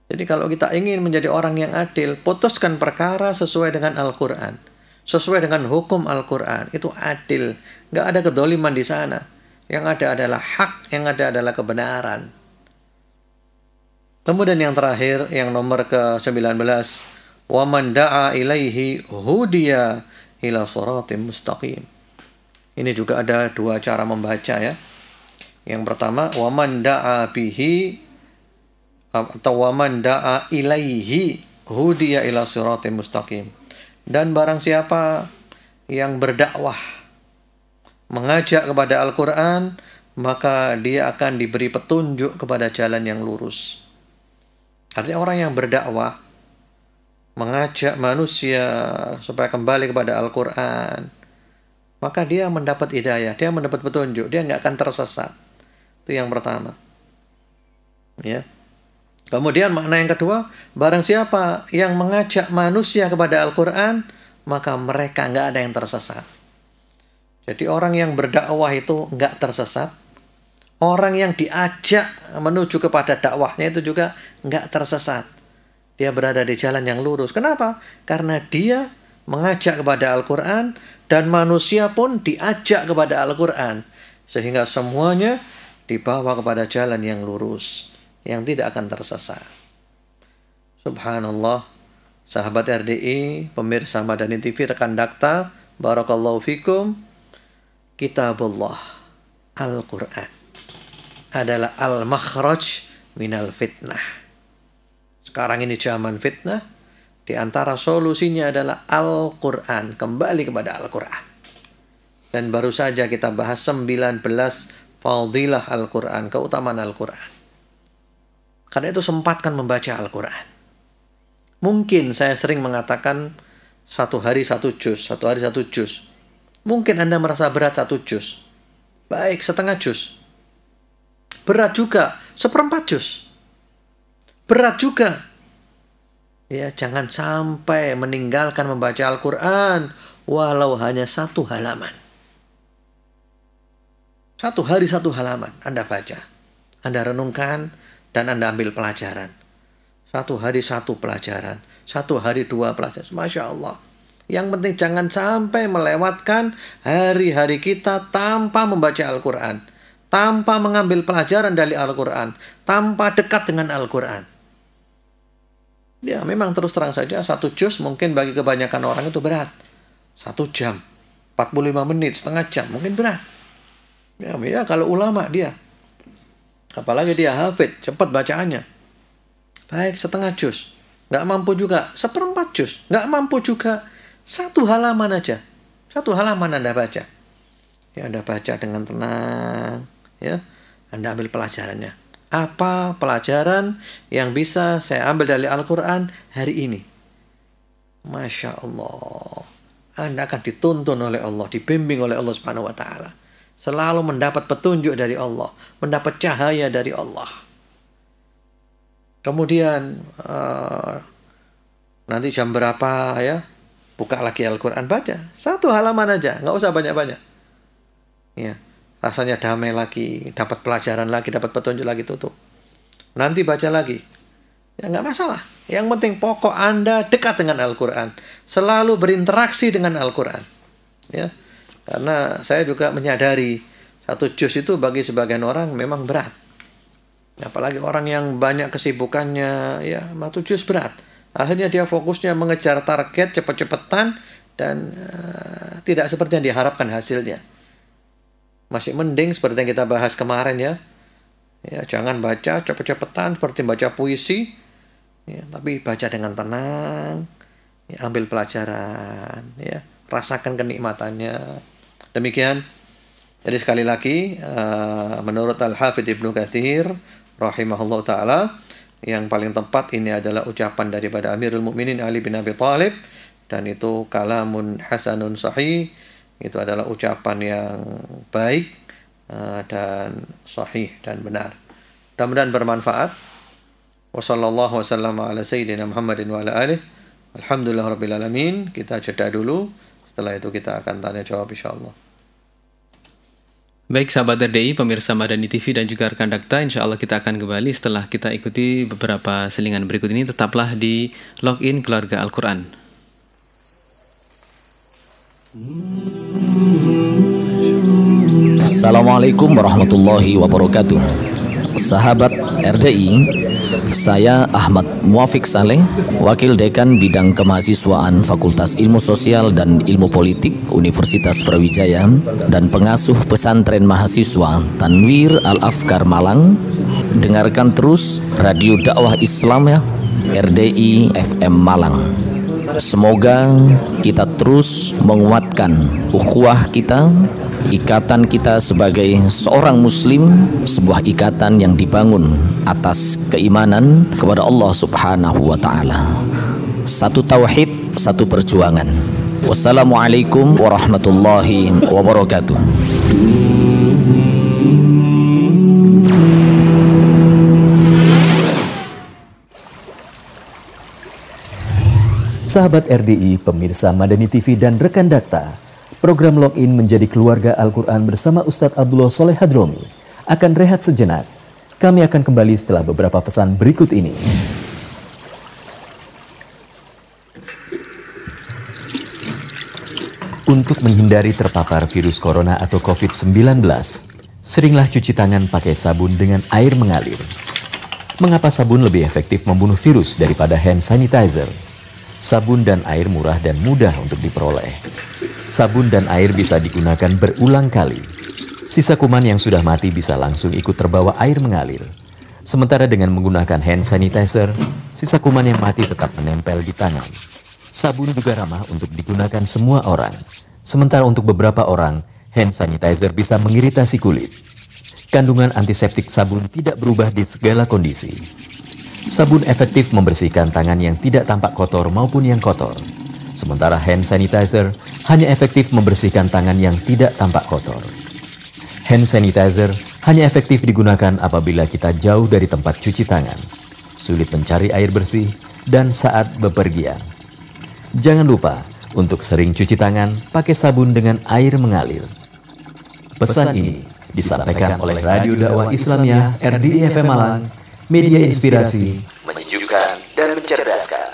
Jadi kalau kita ingin menjadi orang yang adil, putuskan perkara sesuai dengan Al-Quran, sesuai dengan hukum Al-Quran, itu adil. Nggak ada kedoliman di sana. Yang ada adalah hak, yang ada adalah kebenaran. Kemudian yang terakhir, yang nomor ke-19, waman da'a ilaihi hudiya ila siratim mustaqim. Ini juga ada 2 cara membaca, ya. Yang pertama, waman da'a bihi atau waman da'a ilaihi hudiya ila siratim mustaqim. Dan barang siapa yang berdakwah, mengajak kepada Al-Quran, maka dia akan diberi petunjuk kepada jalan yang lurus. Artinya orang yang berdakwah, mengajak manusia supaya kembali kepada Al-Quran, maka dia mendapat hidayah, dia mendapat petunjuk, dia nggak akan tersesat. Itu yang pertama. Ya. Kemudian makna yang kedua, barang siapa yang mengajak manusia kepada Al-Quran, maka mereka nggak ada yang tersesat. Jadi orang yang berdakwah itu nggak tersesat. Orang yang diajak menuju kepada dakwahnya itu juga nggak tersesat. Dia berada di jalan yang lurus. Kenapa? Karena dia mengajak kepada Al-Quran dan manusia pun diajak kepada Al-Quran. Sehingga semuanya dibawa kepada jalan yang lurus, yang tidak akan tersesat. Subhanallah, sahabat RDI, pemirsa Madani TV, rekan dakta, barakallahu fikum. Kitabullah, Al-Quran adalah al-makhraj minal fitnah. Sekarang ini zaman fitnah, di antara solusinya adalah Al-Quran, kembali kepada Al-Quran. Dan baru saja kita bahas 19 fadilah Al-Quran, keutamaan Al-Quran. Karena itu sempatkan membaca Al-Quran. Mungkin saya sering mengatakan 1 hari 1 juz, 1 hari 1 juz. Mungkin Anda merasa berat 1 juz. Baik, setengah juz. Berat juga 1/4 juz. Berat juga. Ya, jangan sampai meninggalkan membaca Al-Quran walau hanya 1 halaman. 1 hari 1 halaman Anda baca, Anda renungkan, dan Anda ambil pelajaran. 1 hari 1 pelajaran, 1 hari 2 pelajaran. Masya Allah. Yang penting jangan sampai melewatkan hari-hari kita tanpa membaca Al-Quran, tanpa mengambil pelajaran dari Al-Quran, tanpa dekat dengan Al-Quran. Ya, memang terus terang saja 1 juz mungkin bagi kebanyakan orang itu berat. 1 jam, 45 menit, setengah jam, mungkin berat. Ya, kalau ulama dia, apalagi dia hafid, cepat bacaannya. Baik, setengah juz. Nggak mampu juga 1/4 juz. Nggak mampu juga 1 halaman aja. 1 halaman Anda baca. Ya, Anda baca dengan tenang. Ya, Anda ambil pelajarannya. Apa pelajaran yang bisa saya ambil dari Al-Quran hari ini? Masya Allah. Anda akan dituntun oleh Allah, dibimbing oleh Allah Subhanahu wa Ta'ala. Selalu mendapat petunjuk dari Allah, mendapat cahaya dari Allah. Kemudian nanti jam berapa ya? Buka lagi Al-Quran, baca 1 halaman aja, nggak usah banyak-banyak. Ya, rasanya damai lagi, dapat pelajaran lagi, dapat petunjuk lagi, tutup. Nanti baca lagi, ya nggak masalah. Yang penting pokok Anda dekat dengan Al-Quran, selalu berinteraksi dengan Al-Quran. Ya, karena saya juga menyadari 1 juz itu bagi sebagian orang memang berat. Apalagi orang yang banyak kesibukannya, ya 1 juz berat. Akhirnya dia fokusnya mengejar target cepet-cepetan dan tidak seperti yang diharapkan hasilnya. Masih mending seperti yang kita bahas kemarin ya. Ya, jangan baca cepet-cepetan seperti baca puisi. Ya, tapi baca dengan tenang. Ya, ambil pelajaran, ya, rasakan kenikmatannya. Demikian. Jadi sekali lagi menurut Al-Hafidz Ibnu Katsir rahimahullah ta'ala, yang paling tepat ini adalah ucapan daripada Amirul Mukminin Ali bin Abi Thalib, dan itu kalamun hasanun sahih, itu adalah ucapan yang baik dan sahih dan benar. Mudah-mudahan bermanfaat. Wassallallahu wasallam ala sayyidina Muhammadin wa ala alihi. Alhamdulillahirabbil alamin. Kita jeda dulu. Setelah itu kita akan tanya jawab insyaallah. Baik sahabat RDI, pemirsa Madani TV dan juga rekan dakta, insya Allah kita akan kembali setelah kita ikuti beberapa selingan berikut ini. Tetaplah di Login Keluarga Al-Quran. Assalamualaikum warahmatullahi wabarakatuh. Sahabat RDI, saya Ahmad Muafiq Saleh, Wakil Dekan Bidang Kemahasiswaan Fakultas Ilmu Sosial dan Ilmu Politik Universitas Brawijaya dan pengasuh pesantren mahasiswa Tanwir Al-Afkar Malang. Dengarkan terus Radio Dakwah Islam ya, RDI FM Malang. Semoga kita terus menguatkan ukhuwah kita, ikatan kita sebagai seorang muslim, sebuah ikatan yang dibangun atas keimanan kepada Allah Subhanahu wa ta'ala. Satu tauhid, satu perjuangan. Wassalamualaikum warahmatullahi wabarakatuh. Sahabat RDI, pemirsa Madani TV dan rekan dakta, program Login menjadi keluarga Al-Quran bersama Ustadz Abdullah Soleh Hadromi akan rehat sejenak. Kami akan kembali setelah beberapa pesan berikut ini. Untuk menghindari terpapar virus corona atau COVID-19, seringlah cuci tangan pakai sabun dengan air mengalir. Mengapa sabun lebih efektif membunuh virus daripada hand sanitizer? Sabun dan air murah dan mudah untuk diperoleh. Sabun dan air bisa digunakan berulang kali. Sisa kuman yang sudah mati bisa langsung ikut terbawa air mengalir. Sementara dengan menggunakan hand sanitizer, sisa kuman yang mati tetap menempel di tangan. Sabun juga ramah untuk digunakan semua orang. Sementara untuk beberapa orang, hand sanitizer bisa mengiritasi kulit. Kandungan antiseptik sabun tidak berubah di segala kondisi. Sabun efektif membersihkan tangan yang tidak tampak kotor maupun yang kotor. Sementara hand sanitizer hanya efektif membersihkan tangan yang tidak tampak kotor. Hand sanitizer hanya efektif digunakan apabila kita jauh dari tempat cuci tangan, sulit mencari air bersih, dan saat bepergian. Jangan lupa untuk sering cuci tangan pakai sabun dengan air mengalir. Pesan ini disampaikan oleh Radio Dakwah Islamiyah RDI FM Malang, media inspirasi, menyejukkan dan mencerdaskan.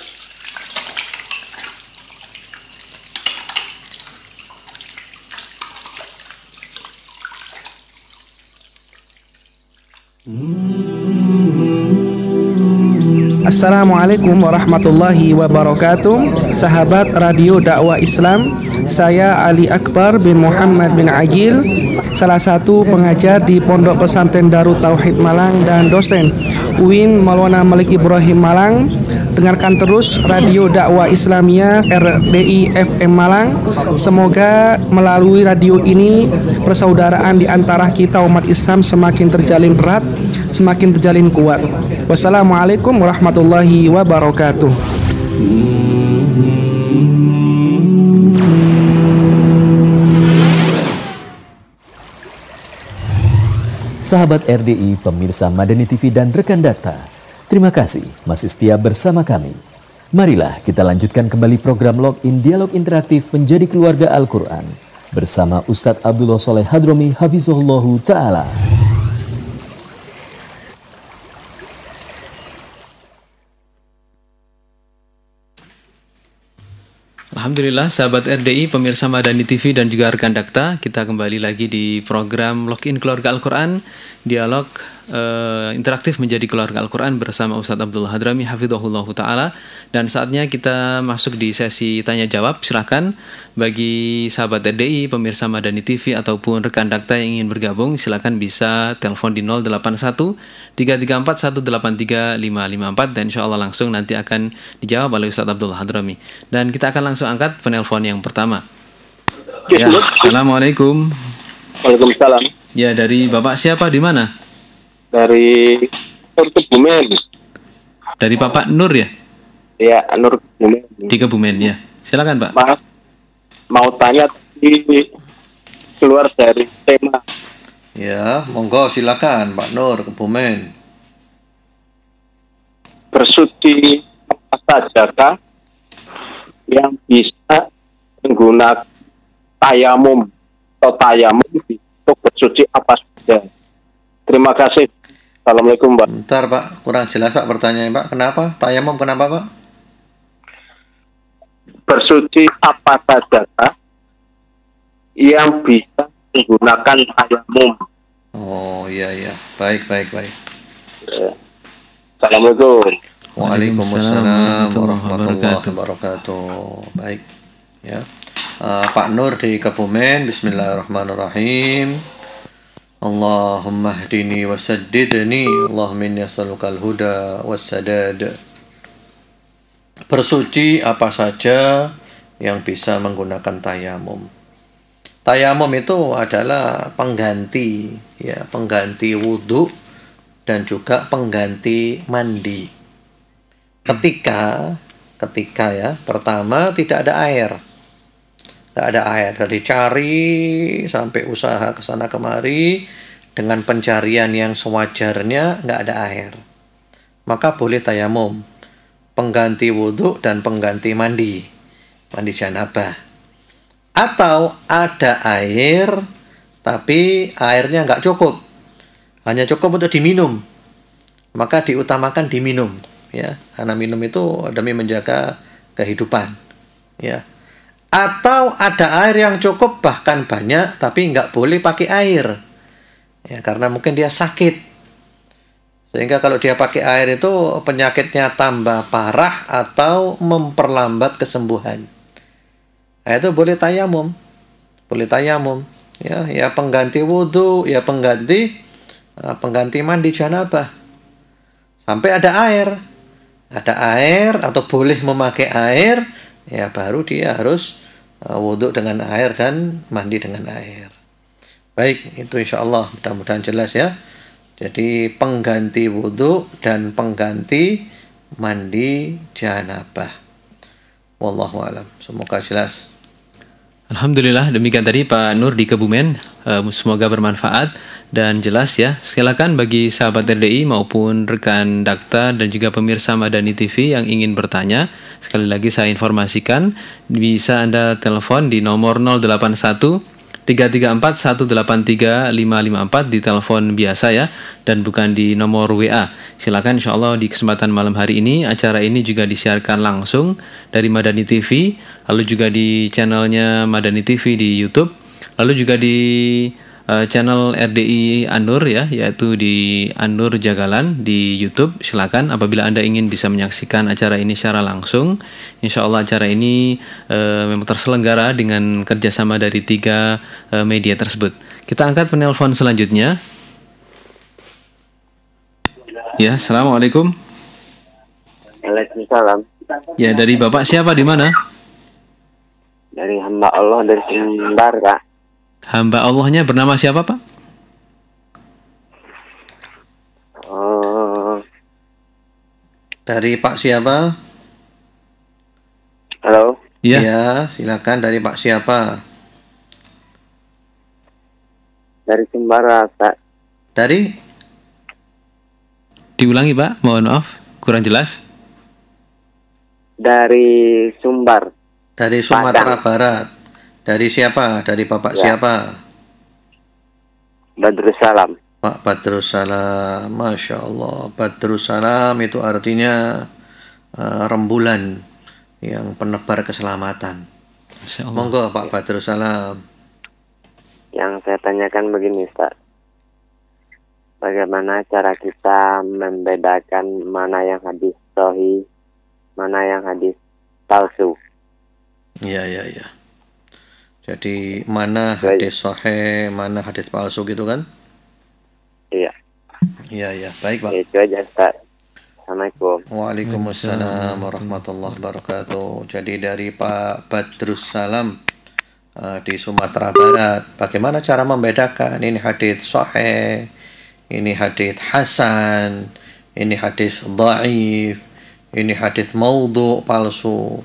Assalamualaikum warahmatullahi wabarakatuh. Sahabat Radio Dakwah Islam, saya Ali Akbar bin Muhammad bin Agil, salah satu pengajar di Pondok Pesantren Darut Tauhid Malang dan dosen UIN Maulana Malik Ibrahim Malang. Dengarkan terus Radio Dakwah Islamiyah RDI FM Malang. Semoga melalui radio ini persaudaraan di antara kita umat Islam semakin terjalin erat, semakin terjalin kuat. Wassalamualaikum warahmatullahi wabarakatuh. Sahabat RDI, pemirsa Madani TV dan rekan Dakta, terima kasih masih setia bersama kami. Marilah kita lanjutkan kembali program Login Dialog Interaktif Menjadi Keluarga Al-Quran bersama Ustadz Abdullah Soleh Hadromi Hafizahullahu Ta'ala. Alhamdulillah, sahabat RDI, pemirsa Madani TV dan juga rekan Dakta, kita kembali lagi di program Login Keluarga Al-Quran, dialog interaktif menjadi keluarga Al-Quran bersama Ustadz Abdullah Hadrami Hafizahullahu Ta'ala. Dan saatnya kita masuk di sesi tanya jawab. Silahkan bagi sahabat RDI, pemirsa Madani TV ataupun rekan Dakta yang ingin bergabung, silahkan bisa telepon di 081 334 183 554 dan insya Allah langsung nanti akan dijawab oleh Ustadz Abdullah Hadrami. Dan kita akan langsung angkat penelpon yang pertama. Ya, Assalamualaikum. Waalaikumsalam. Ya, dari Bapak siapa, di mana? Dari Kebumen. Dari Bapak Nur ya? Ya, Nur Kebumen. Di Kebumen ya. Silakan Pak. Mas, mau tanya di keluar dari tema. Ya, monggo silakan Pak Nur Kebumen. Bersuci apa sajakah yang bisa menggunakan tayamum atau tayamum untuk bersuci apa saja? Terima kasih. Assalamualaikum Pak. Bentar Pak, kurang jelas Pak pertanyaannya Pak. Kenapa? Tayamum kenapa Pak? Bersuci apa sajakah yang bisa menggunakan tayamum? Oh iya iya, baik. Ya. Assalamualaikum. Waalaikumsalam warahmatullahi wabarakatuh. Baik, ya. Pak Nur di Kebumen. Bismillahirrahmanirrahim. Allahumma hdini wa saddidni. Allahumma inni as'alukal huda wassadad. Bersuci apa saja yang bisa menggunakan tayamum. Tayamum itu adalah pengganti, ya, pengganti wudhu dan juga pengganti mandi. Ketika ya, pertama tidak ada air. Tidak ada air, dari cari sampai usaha ke sana kemari dengan pencarian yang sewajarnya nggak ada air. Maka boleh tayamum, pengganti wudhu dan pengganti mandi janabah. Atau ada air tapi airnya nggak cukup, hanya cukup untuk diminum, maka diutamakan diminum, ya, karena minum itu demi menjaga kehidupan, ya. Atau ada air yang cukup bahkan banyak tapi nggak boleh pakai air, ya, karena mungkin dia sakit, sehingga kalau dia pakai air itu penyakitnya tambah parah atau memperlambat kesembuhan. Nah, itu boleh tayamum, ya, ya pengganti wudhu, ya pengganti mandi janabah. Sampai ada air atau boleh memakai air, ya baru dia harus wudhu dengan air dan mandi dengan air. Baik, itu insya Allah mudah-mudahan jelas ya. Jadi pengganti wudhu dan pengganti mandi janabah. Wallahu alam. Semoga jelas. Alhamdulillah, demikian tadi Pak Nur di Kebumen. Semoga bermanfaat dan jelas ya. Silakan bagi sahabat RDI maupun rekan Dakta dan juga pemirsa Madani TV yang ingin bertanya, sekali lagi saya informasikan, bisa Anda telepon di nomor 081 334 183 554 di telepon biasa ya, dan bukan di nomor WA. Silakan, insya Allah di kesempatan malam hari ini acara ini juga disiarkan langsung dari Madani TV, lalu juga di channelnya Madani TV di YouTube, lalu juga di channel RDI An-Nur ya, yaitu di An-Nur Jagalan di YouTube. Silakan apabila Anda ingin bisa menyaksikan acara ini secara langsung. Insya Allah acara ini memang terselenggara dengan kerjasama dari 3 media tersebut. Kita angkat penelpon selanjutnya. Ya, assalamualaikum. Waalaikumsalam. Ya, dari Bapak siapa, di mana? Dari hamba Allah dari Sumbar, Kak. Hamba Allahnya bernama siapa, Pak? Dari Pak siapa? Halo. Iya. Ya, silakan, dari Pak siapa? Dari Sumbar, Kak. Dari? Diulangi, Pak. Mohon maaf, kurang jelas. Dari Sumbar. Dari Sumatera Barat. Dari siapa? Dari Bapak siapa? Badrussalam. Pak Badrussalam, Masya Allah. Badrussalam itu artinya rembulan yang penebar keselamatan. Monggo Pak Badrussalam. Yang saya tanyakan begini, Ustaz. Bagaimana cara kita membedakan mana yang hadis sahih, mana yang hadis palsu? Iya. Jadi mana hadis sahih, mana hadis palsu gitu kan? Iya. Iya. Baik, Pak. Itu aja, Ustaz. Assalamualaikum. Waalaikumsalam warahmatullahi wabarakatuh. Jadi dari Pak Badrussalam di Sumatera Barat, bagaimana cara membedakan ini hadis sahih, ini hadis hasan, ini hadis dhaif, ini hadis maudhu, palsu.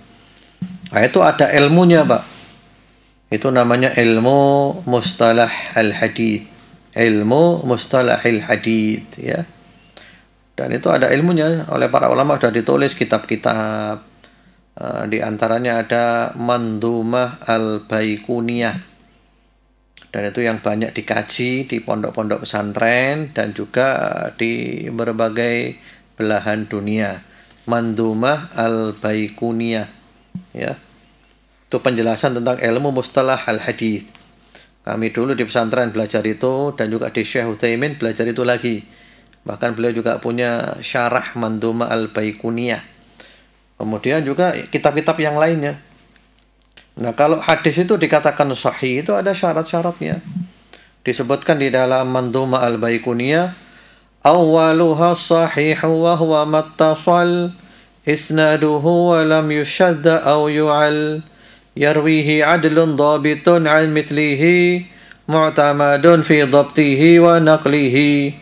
Nah, itu ada ilmunya, Pak. Itu namanya ilmu mustalah al-hadith. Ilmu mustalah al-hadith, ya. Dan itu ada ilmunya, oleh para ulama sudah ditulis kitab-kitab. Di antaranya ada Mandumah al-Baikuniyah. Dan itu yang banyak dikaji di pondok-pondok pesantren dan juga di berbagai belahan dunia. Mandumah al-Baikuniyah, ya. Itu penjelasan tentang ilmu mustalah al-hadith. Kami dulu di pesantren belajar itu, dan juga di Syekh Utsaimin belajar itu lagi. Bahkan beliau juga punya syarah Mandumah al-Baikuniyah. Kemudian juga kitab-kitab yang lainnya. Nah, kalau hadis itu dikatakan sahih, itu ada syarat-syaratnya. Disebutkan di dalam Mandumah al-Baikuniyah, awwaluha sahihu wa huwa mattasal isnaduhu wa lam yushadda aw yu'al yarwihi adlun dhabitun an mithlihi mu'tamadun fi dhabtihi wa naqlihi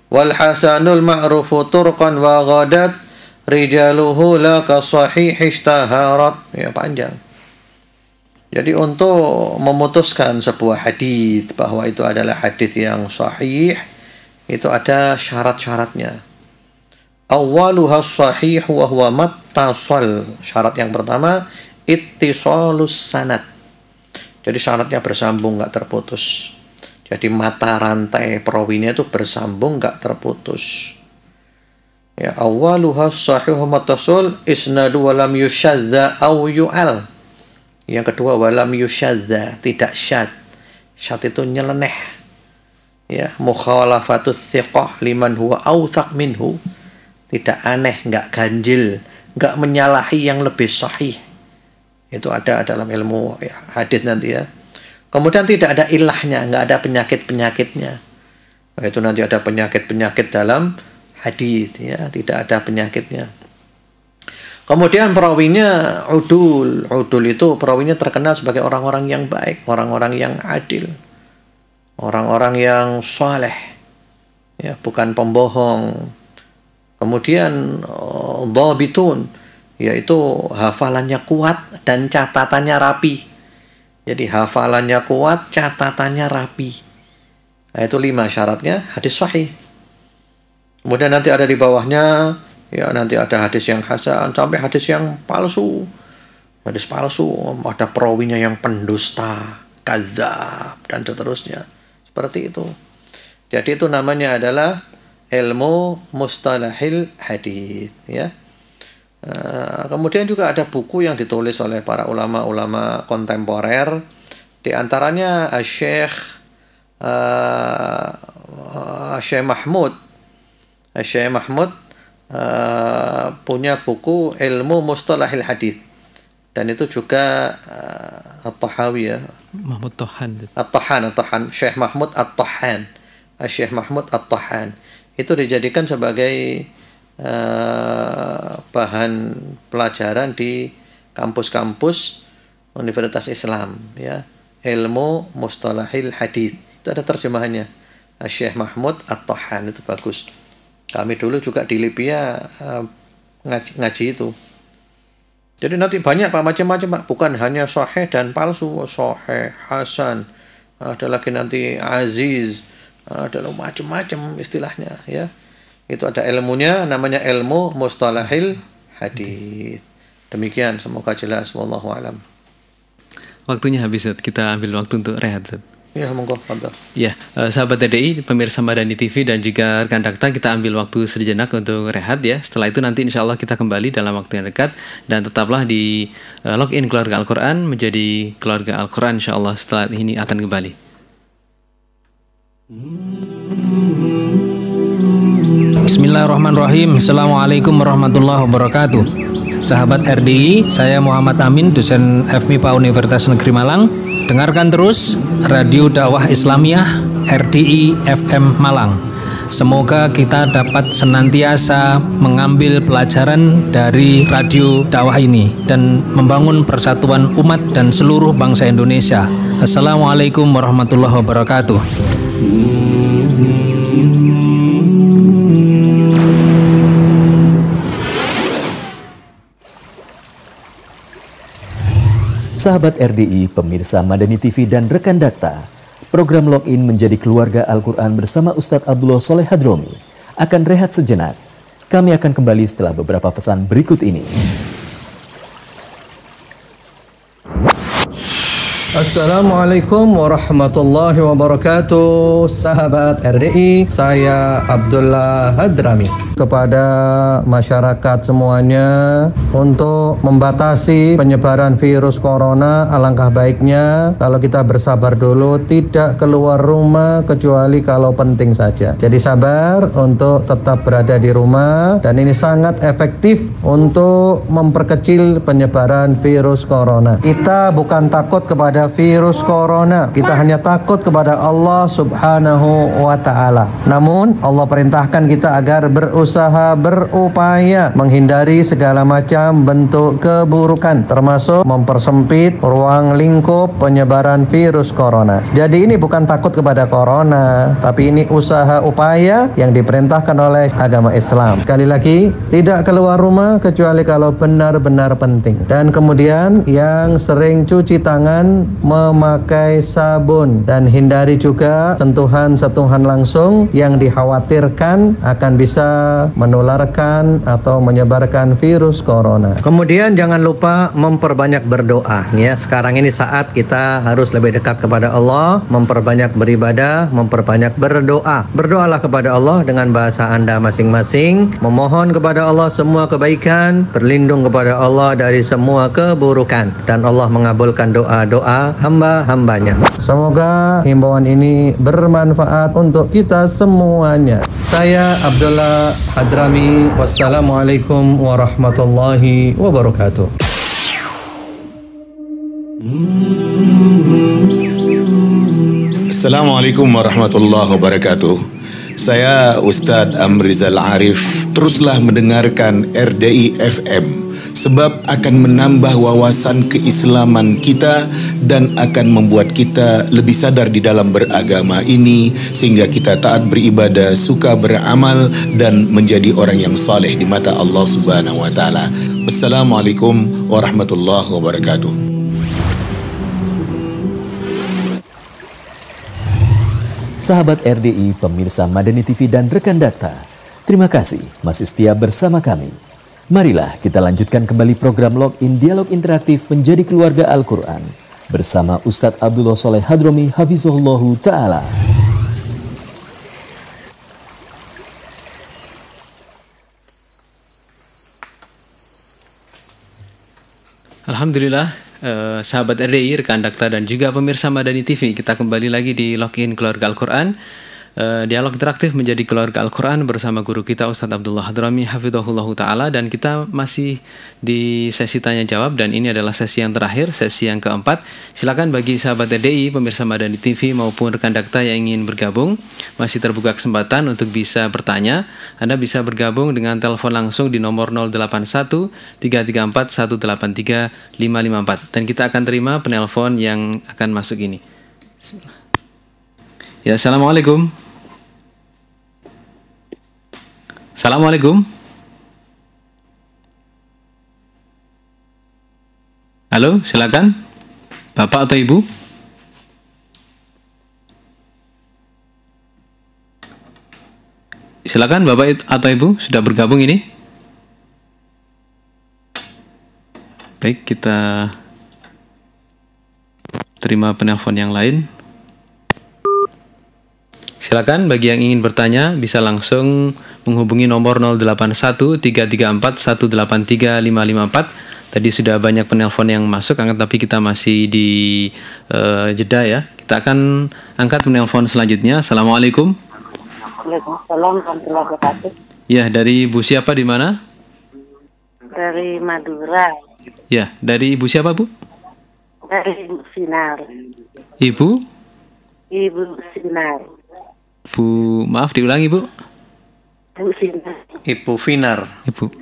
wal hasanul ma'rufu turqan wa ghadat rijaluhu la ka sahih ishtaharat. Ya, panjang. Jadi untuk memutuskan sebuah hadis bahwa itu adalah hadis yang sahih, itu ada syarat-syaratnya. Awwaluha sahih wa huwa mattasal. Syarat yang pertama, ittisalus sanad. Jadi syaratnya bersambung, nggak terputus. Jadi mata rantai perawinya itu bersambung, nggak terputus. Ya, awaluha sahihu matasul isnadu walam yushadza aw yu'al. Yang kedua walam yushadza, tidak syad. Syad itu nyeleneh. Ya, mukhalafatus thiqah liman huwa awthaq minhu. Tidak aneh, nggak ganjil, nggak menyalahi yang lebih sahih. Itu ada dalam ilmu ya, hadis nanti ya. Kemudian tidak ada ilahnya, nggak ada penyakit-penyakitnya. Itu nanti ada penyakit-penyakit dalam hadis ya, tidak ada penyakitnya. Kemudian perawinya udul. Udul itu perawinya terkenal sebagai orang-orang yang baik, orang-orang yang adil, orang-orang yang saleh, ya, bukan pembohong. Kemudian dhabitun, yaitu hafalannya kuat dan catatannya rapi. Jadi hafalannya kuat, catatannya rapi. Nah, itu 5 syaratnya hadis sahih. Kemudian nanti ada di bawahnya, ya nanti ada hadis yang hasan sampai hadis yang palsu. Hadis palsu, ada perawinya yang pendusta, kadzab, dan seterusnya. Seperti itu. Jadi itu namanya adalah ilmu mustalahil hadis, ya. Kemudian juga ada buku yang ditulis oleh para ulama-ulama kontemporer, di antaranya Syekh Mahmud. Syekh Mahmud punya buku ilmu mustalahil hadis, dan itu juga At-Tahawi ya. Mahmud Tohan. At-Tahan. Syekh Mahmud At-Tahan. Syekh Mahmud At-Tahan itu dijadikan sebagai bahan pelajaran di kampus-kampus Universitas Islam, ya, ilmu mustalahil hadis. Itu ada terjemahannya, Syekh Mahmud At-Tahan, itu bagus. Kami dulu juga di Libya ngaji itu. Jadi nanti banyak Pak, macam-macam Pak, bukan hanya sahih dan palsu, sahih, hasan, ada lagi nanti aziz, ada macam-macam istilahnya, ya. Itu ada ilmunya, namanya ilmu mustalahil hadis. Demikian, semoga jelas. Wallahu alam. Waktunya habis, Zat. Kita ambil waktu untuk rehat, Zat. Ya, monggo, mantap. Ya, sahabat RDI, pemirsa Madani TV dan juga rekan Dakta, kita ambil waktu sejenak untuk rehat ya. Setelah itu nanti insya Allah kita kembali dalam waktu yang dekat, dan tetaplah di login keluarga Al-Quran, menjadi keluarga Al-Quran insya Allah. Setelah ini akan kembali. Bismillahirrahmanirrahim. Assalamualaikum warahmatullahi wabarakatuh. Sahabat RDI, saya Muhammad Amin, dosen FMIPA Universitas Negeri Malang. Dengarkan terus Radio Dakwah Islamiyah RDI FM Malang. Semoga kita dapat senantiasa mengambil pelajaran dari radio dakwah ini dan membangun persatuan umat dan seluruh bangsa Indonesia. Assalamualaikum warahmatullahi wabarakatuh. Sahabat RDI, pemirsa Madani TV dan rekan Dakta, program Login menjadi keluarga Al-Quran bersama Ustadz Abdullah Soleh Hadromi akan rehat sejenak. Kami akan kembali setelah beberapa pesan berikut ini. Assalamualaikum warahmatullahi wabarakatuh. Sahabat RDI, saya Abdullah Hadrami. Kepada masyarakat semuanya, untuk membatasi penyebaran virus corona, alangkah baiknya kalau kita bersabar dulu, tidak keluar rumah kecuali kalau penting saja. Jadi sabar untuk tetap berada di rumah, dan ini sangat efektif untuk memperkecil penyebaran virus corona. Kita bukan takut kepada virus corona, kita hanya takut kepada Allah Subhanahu wa Ta'ala. Namun Allah perintahkan kita agar berupaya menghindari segala macam bentuk keburukan, termasuk mempersempit ruang lingkup penyebaran virus corona. Jadi ini bukan takut kepada corona, tapi ini usaha upaya yang diperintahkan oleh agama Islam. Sekali lagi, tidak keluar rumah kecuali kalau benar-benar penting. Dan kemudian yang sering cuci tangan memakai sabun, dan hindari juga sentuhan-sentuhan langsung yang dikhawatirkan akan bisa menularkan atau menyebarkan virus corona. Kemudian jangan lupa memperbanyak berdoa ya. Sekarang ini saat kita harus lebih dekat kepada Allah, memperbanyak beribadah, memperbanyak berdoa. Berdoalah kepada Allah dengan bahasa Anda masing-masing, memohon kepada Allah semua kebaikan, berlindung kepada Allah dari semua keburukan, dan Allah mengabulkan doa-doa hamba-hambanya. Semoga himbauan ini bermanfaat untuk kita semuanya. Saya Abdullah Hadrami. Wassalamualaikum warahmatullahi wabarakatuh. Assalamualaikum warahmatullahi wabarakatuh. Saya Ustadz Amrizal Arif. Teruslah mendengarkan RDI FM, sebab akan menambah wawasan keislaman kita dan akan membuat kita lebih sadar di dalam beragama ini, sehingga kita taat beribadah, suka beramal, dan menjadi orang yang saleh di mata Allah Subhanahu wa Ta'ala. Wassalamualaikum warahmatullahi wabarakatuh. Sahabat RDI, pemirsa Madani TV dan rekan Dakta, terima kasih masih setia bersama kami. Marilah kita lanjutkan kembali program Login Dialog Interaktif Menjadi Keluarga Al-Quran bersama Ustadz Abdullah Soleh Hadromi Hafizahullahu Ta'ala. Alhamdulillah, sahabat RDI, rekan Dakta dan juga pemirsa Madani TV, kita kembali lagi di Login Keluarga Al-Quran. Dialog interaktif menjadi keluarga Al-Quran bersama guru kita Ustadz Abdullah Hadrami Hafizahullahu Ta'ala, dan kita masih di sesi tanya jawab, dan ini adalah sesi yang terakhir, sesi yang keempat. Silakan bagi sahabat RDI, pemirsa Madani TV maupun rekan Dakta yang ingin bergabung, masih terbuka kesempatan untuk bisa bertanya. Anda bisa bergabung dengan telepon langsung di nomor 081 334 183 554, dan kita akan terima penelpon yang akan masuk ini. Ya, assalamualaikum. Assalamualaikum. Halo, silakan. Bapak atau Ibu? Silakan Bapak atau Ibu, sudah bergabung ini? Baik, kita terima penelpon yang lain. Silakan bagi yang ingin bertanya bisa langsung menghubungi nomor 081 334 183 554. Tadi sudah banyak penelpon yang masuk, tapi kita masih di jeda ya. Kita akan angkat penelpon selanjutnya. Assalamualaikum. Waalaikumsalam warahmatullahi wabarakatuh. Ya, dari Ibu siapa di mana? Dari Madura. Ya, dari Ibu siapa, Bu? Dari Ibu Sinar. Ibu? Ibu Sinar. Bu, maaf diulangi, Bu. Ibu Sinar. Ibu Finar. Ibu.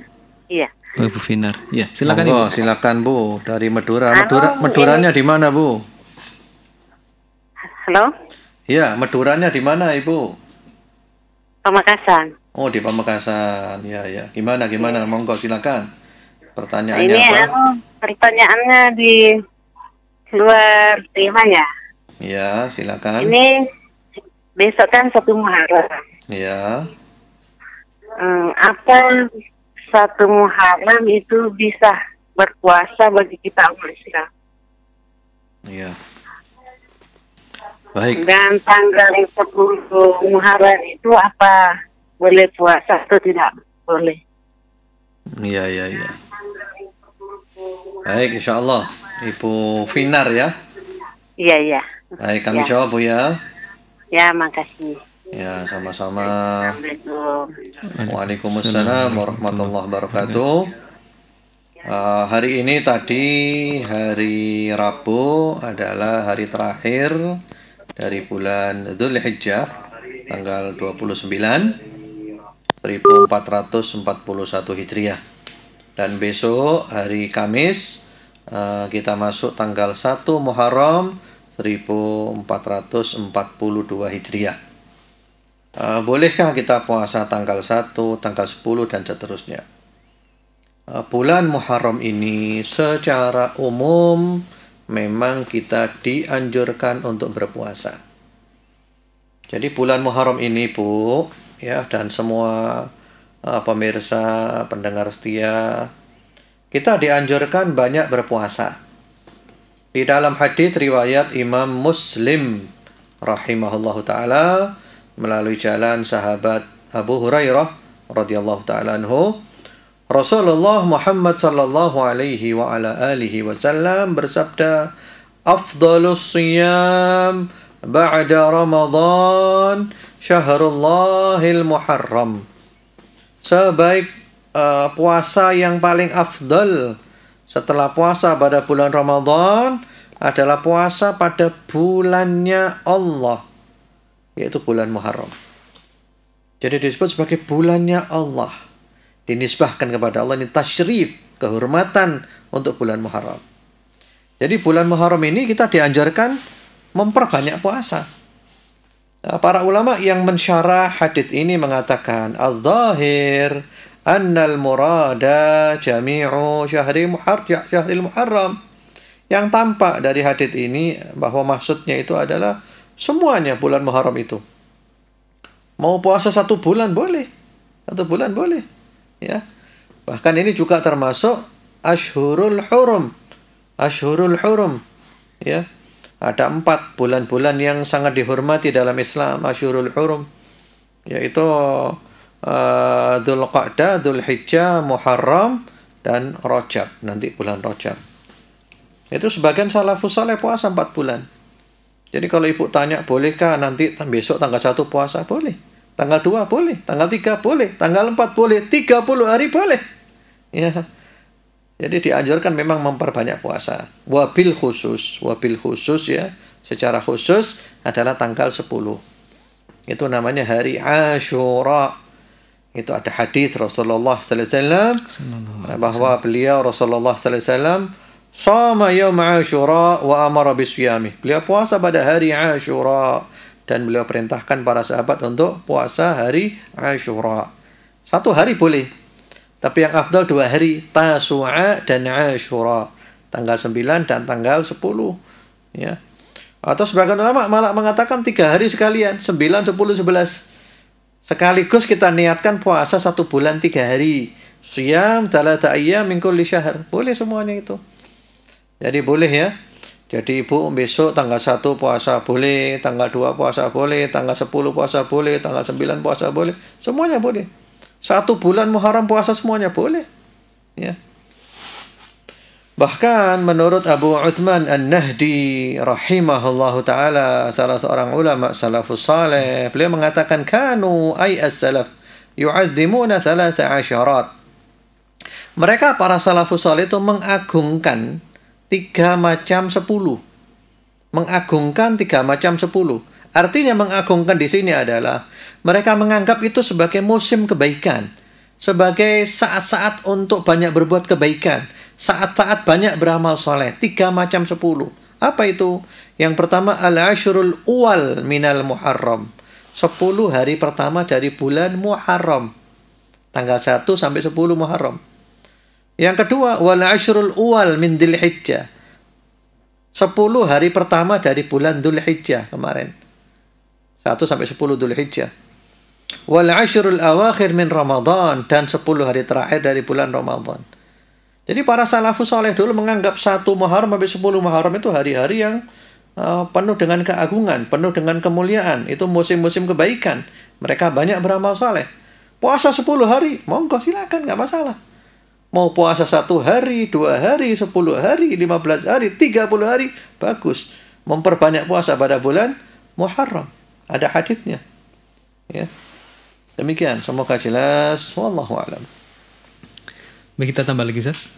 Iya. Oh, Ibu Finar. Ya, silakan Ibu. Silakan Bu, dari Madura. Maduranya di mana, Bu? Halo? Ya, Maduranya di mana, Ibu? Pamekasan. Oh, di Pamekasan. Ya. Gimana? Monggo silakan. Pertanyaannya ini apa? Pertanyaannya di luar tema ya. Ya, silakan. Ini besok kan 1 Muharram. Ya. Apa 1 Muharram itu bisa berpuasa bagi kita umat Islam? Ya. Baik. Dan tanggal 10 Muharram itu apa boleh puasa atau tidak boleh? Iya. Baik, insya Allah. Ibu Finar ya? Iya. Baik, kami jawab Bu ya. Ya, makasih. Ya, sama-sama. Assalamualaikum. Waalaikumsalam warahmatullahi wabarakatuh. Hari ini tadi hari Rabu adalah hari terakhir dari bulan Dzulhijjah, tanggal 29 1441 Hijriah. Dan besok hari Kamis kita masuk tanggal 1 Muharram 1442 Hijriah. Bolehkah kita puasa tanggal 1, tanggal 10 dan seterusnya? Bulan Muharram ini secara umum memang kita dianjurkan untuk berpuasa. Jadi bulan Muharram ini, Bu, ya, dan semua pemirsa, pendengar setia, kita dianjurkan banyak berpuasa. Di dalam hadis riwayat Imam Muslim rahimahullahu taala melalui jalan sahabat Abu Hurairah radhiyallahu taala anhu, Rasulullah Muhammad sallallahu alaihi wa ala alihi wasallam bersabda, "Afdhalus shiyam ba'da Ramadan syahrullahil Muharram." Sebaik puasa yang paling afdal setelah puasa pada bulan Ramadan adalah puasa pada bulannya Allah, yaitu bulan Muharram. Jadi disebut sebagai bulannya Allah, dinisbahkan kepada Allah, ini tasyrif, kehormatan untuk bulan Muharram. Jadi bulan Muharram ini kita dianjurkan memperbanyak puasa. Para ulama yang mensyarah hadits ini mengatakan, al-zahir annal murada jami'u syahril Muharram. Yang tampak dari hadits ini bahwa maksudnya itu adalah semuanya bulan Muharram itu. Mau puasa 1 bulan boleh, 1 bulan boleh, ya. Bahkan ini juga termasuk Ashhurul Hurum, ya. Ada 4 bulan-bulan yang sangat dihormati dalam Islam, Ashhurul Hurum, yaitu Dzulqa'dah, Dzulhijjah, Muharram, dan Rajab, nanti bulan Rajab. Itu sebagian salafus saleh puasa 4 bulan. Jadi kalau ibu tanya, bolehkah nanti besok tanggal 1 puasa? Boleh. Tanggal 2 boleh. Tanggal 3 boleh. Tanggal 4 boleh. 30 hari boleh. Ya. Jadi dianjurkan memang memperbanyak puasa. Wabil khusus ya. Secara khusus adalah tanggal 10. Itu namanya hari Ashura. Itu ada hadis Rasulullah sallallahu alaihi wasallam bahwa beliau Rasulullah sallallahu alaihi wasallam shama yaum Ashura wa amara bisyami. Beliau puasa pada hari Ashura dan beliau perintahkan para sahabat untuk puasa hari Ashura. 1 hari boleh, tapi yang afdal 2 hari, Tasu'a dan Ashura, tanggal 9 dan tanggal 10, ya. Atau sebagian ulama malah mengatakan 3 hari sekalian, 9, 10, 11. Sekaligus kita niatkan puasa 1 bulan 3 hari. Siyam 3 ayyam min kulli syahr. Boleh semuanya itu. Jadi boleh ya. Jadi ibu besok tanggal 1 puasa boleh, tanggal 2 puasa boleh, tanggal 10 puasa boleh, tanggal 9 puasa boleh. Semuanya boleh. 1 bulan Muharram puasa semuanya boleh. Ya. Bahkan menurut Abu Uthman An-Nahdi rahimahullahu ta'ala, salah seorang ulama salafus saleh, beliau mengatakan kanu ay as-salaf yu'azzimuna 13. Mereka para salafus saleh itu mengagungkan 3 macam 10. Mengagungkan 3 macam 10. Artinya mengagungkan di sini adalah mereka menganggap itu sebagai musim kebaikan, sebagai saat-saat untuk banyak berbuat kebaikan, saat-saat banyak beramal soleh. 3 macam 10. Apa itu? Yang pertama, al-ashrul uwal minal Muharram. 10 hari pertama dari bulan Muharram. Tanggal 1 sampai 10 Muharram. Yang kedua, wal ashrul uwal min Dzulhijjah. 10 hari pertama dari bulan Dzulhijjah kemarin. 1 sampai 10 Dzulhijjah. Wal ashrul awakhir min Ramadan, dan 10 hari terakhir dari bulan Ramadan. Jadi para salafus saleh dulu menganggap 1 Muharram sampai 10 Muharram itu hari-hari yang penuh dengan keagungan, penuh dengan kemuliaan. Itu musim-musim kebaikan. Mereka banyak beramal saleh. Puasa 10 hari, monggo silakan, nggak masalah. Mau puasa 1 hari, 2 hari, 10 hari, 15 hari, 30 hari, bagus. Memperbanyak puasa pada bulan Muharram. Ada haditsnya. Ya. Demikian, semoga jelas. Wallahu a'lam. Baik, kita tambah lagi, Ustaz.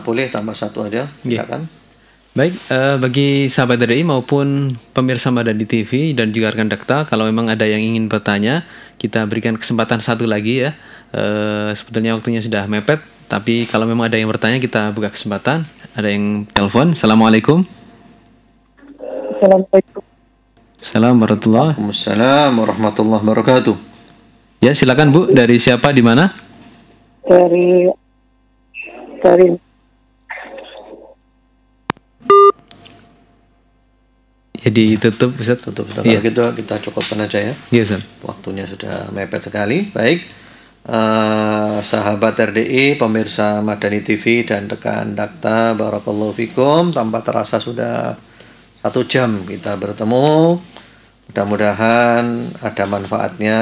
Boleh tambah 1 aja, silakan. Baik, bagi sahabat RDI maupun pemirsa Madani TV dan juga rekan Dakta, kalau memang ada yang ingin bertanya, kita berikan kesempatan 1 lagi ya. Sebetulnya waktunya sudah mepet, tapi kalau memang ada yang bertanya kita buka kesempatan. Ada yang telepon. Assalamualaikum. Assalamualaikum. Assalamualaikum warahmatullahi wabarakatuh. Ya, silakan Bu. Dari siapa, di mana? Dari ditutup Ustaz. Tutup sudah. Kalau gitu kita cukupkan aja ya. Iya Ustaz. Waktunya sudah mepet sekali. Baik. Sahabat RDI, pemirsa Madani TV dan rekan Dakta, barakallahu fikum. Tanpa terasa sudah 1 jam kita bertemu. Mudah-mudahan ada manfaatnya.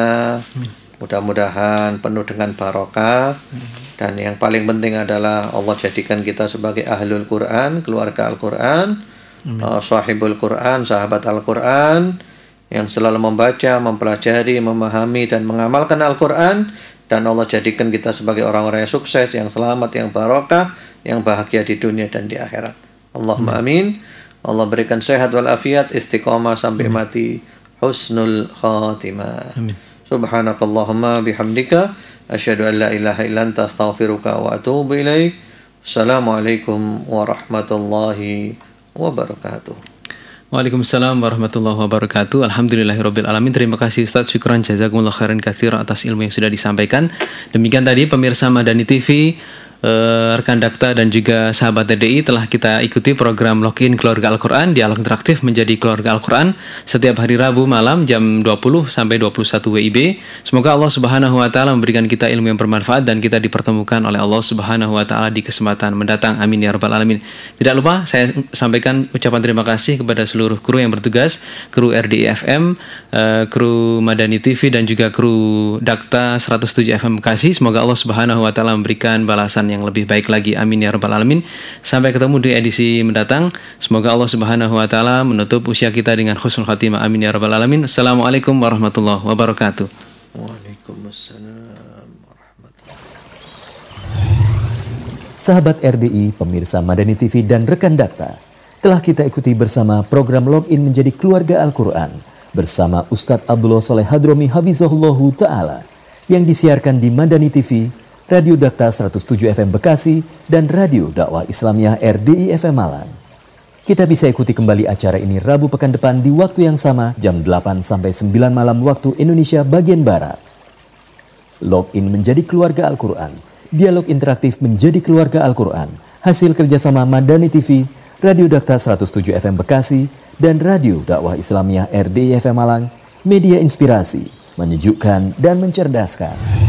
Mudah-mudahan penuh dengan barokah. Dan yang paling penting adalah Allah jadikan kita sebagai ahlul Quran, keluarga Al-Quran, sahibul Quran, sahabat Al-Quran, yang selalu membaca, mempelajari, memahami, dan mengamalkan Al-Quran. Dan Allah jadikan kita sebagai orang-orang yang sukses, yang selamat, yang barokah, yang bahagia di dunia dan di akhirat. Allahumma amin. Allah berikan sehat walafiat, istiqomah sampai mati, husnul khatimah. Subhanakallahumma bihamdika, asyhadu an la ilaha illa anta, astaghfiruka wa atubu ilaik. Assalamualaikum warahmatullahi wabarakatuh. Waalaikumsalam warahmatullahi wabarakatuh. Alhamdulillahirabbil alamin. Terima kasih Ustaz, syukran jazakumullah khairan katsiran atas ilmu yang sudah disampaikan. Demikian tadi pemirsa Madani TV, rekan Dakta dan juga sahabat RDI, telah kita ikuti program Login Keluarga Al-Quran, dialog interaktif menjadi keluarga Al-Quran setiap hari Rabu malam jam 20 sampai 21 WIB. Semoga Allah Subhanahu wa taala memberikan kita ilmu yang bermanfaat dan kita dipertemukan oleh Allah Subhanahu wa taala di kesempatan mendatang. Amin ya rabbal alamin. Tidak lupa saya sampaikan ucapan terima kasih kepada seluruh kru yang bertugas, kru RDI FM, kru Madani TV dan juga kru Dakta 107 FM Bekasi. Semoga Allah Subhanahu wa taala memberikan balasan yang lebih baik lagi. Amin ya rabbal alamin. Sampai ketemu di edisi mendatang. Semoga Allah Subhanahu wa taala menutup usia kita dengan husnul khatimah. Amin ya rabbal alamin. Assalamualaikum warahmatullahi wabarakatuh. Waalaikumsalam warahmatullahi. Sahabat RDI, pemirsa Madani TV dan rekan Dakta, telah kita ikuti bersama program Login menjadi keluarga Al-Quran bersama Ustadz Abdullah Soleh Hadromi Hafizahullahu Ta'ala yang disiarkan di Madani TV, Radio Dakta 107 FM Bekasi, dan Radio Dakwah Islamiyah RDI FM Malang. Kita bisa ikuti kembali acara ini Rabu pekan depan di waktu yang sama jam 8 sampai 9 malam waktu Indonesia bagian Barat. Login menjadi keluarga Al-Quran, dialog interaktif menjadi keluarga Al-Quran, hasil kerjasama Madani TV, Radio Dakta 107 FM Bekasi, dan Radio Dakwah Islamiyah RDI FM Malang, media inspirasi, menyejukkan dan mencerdaskan.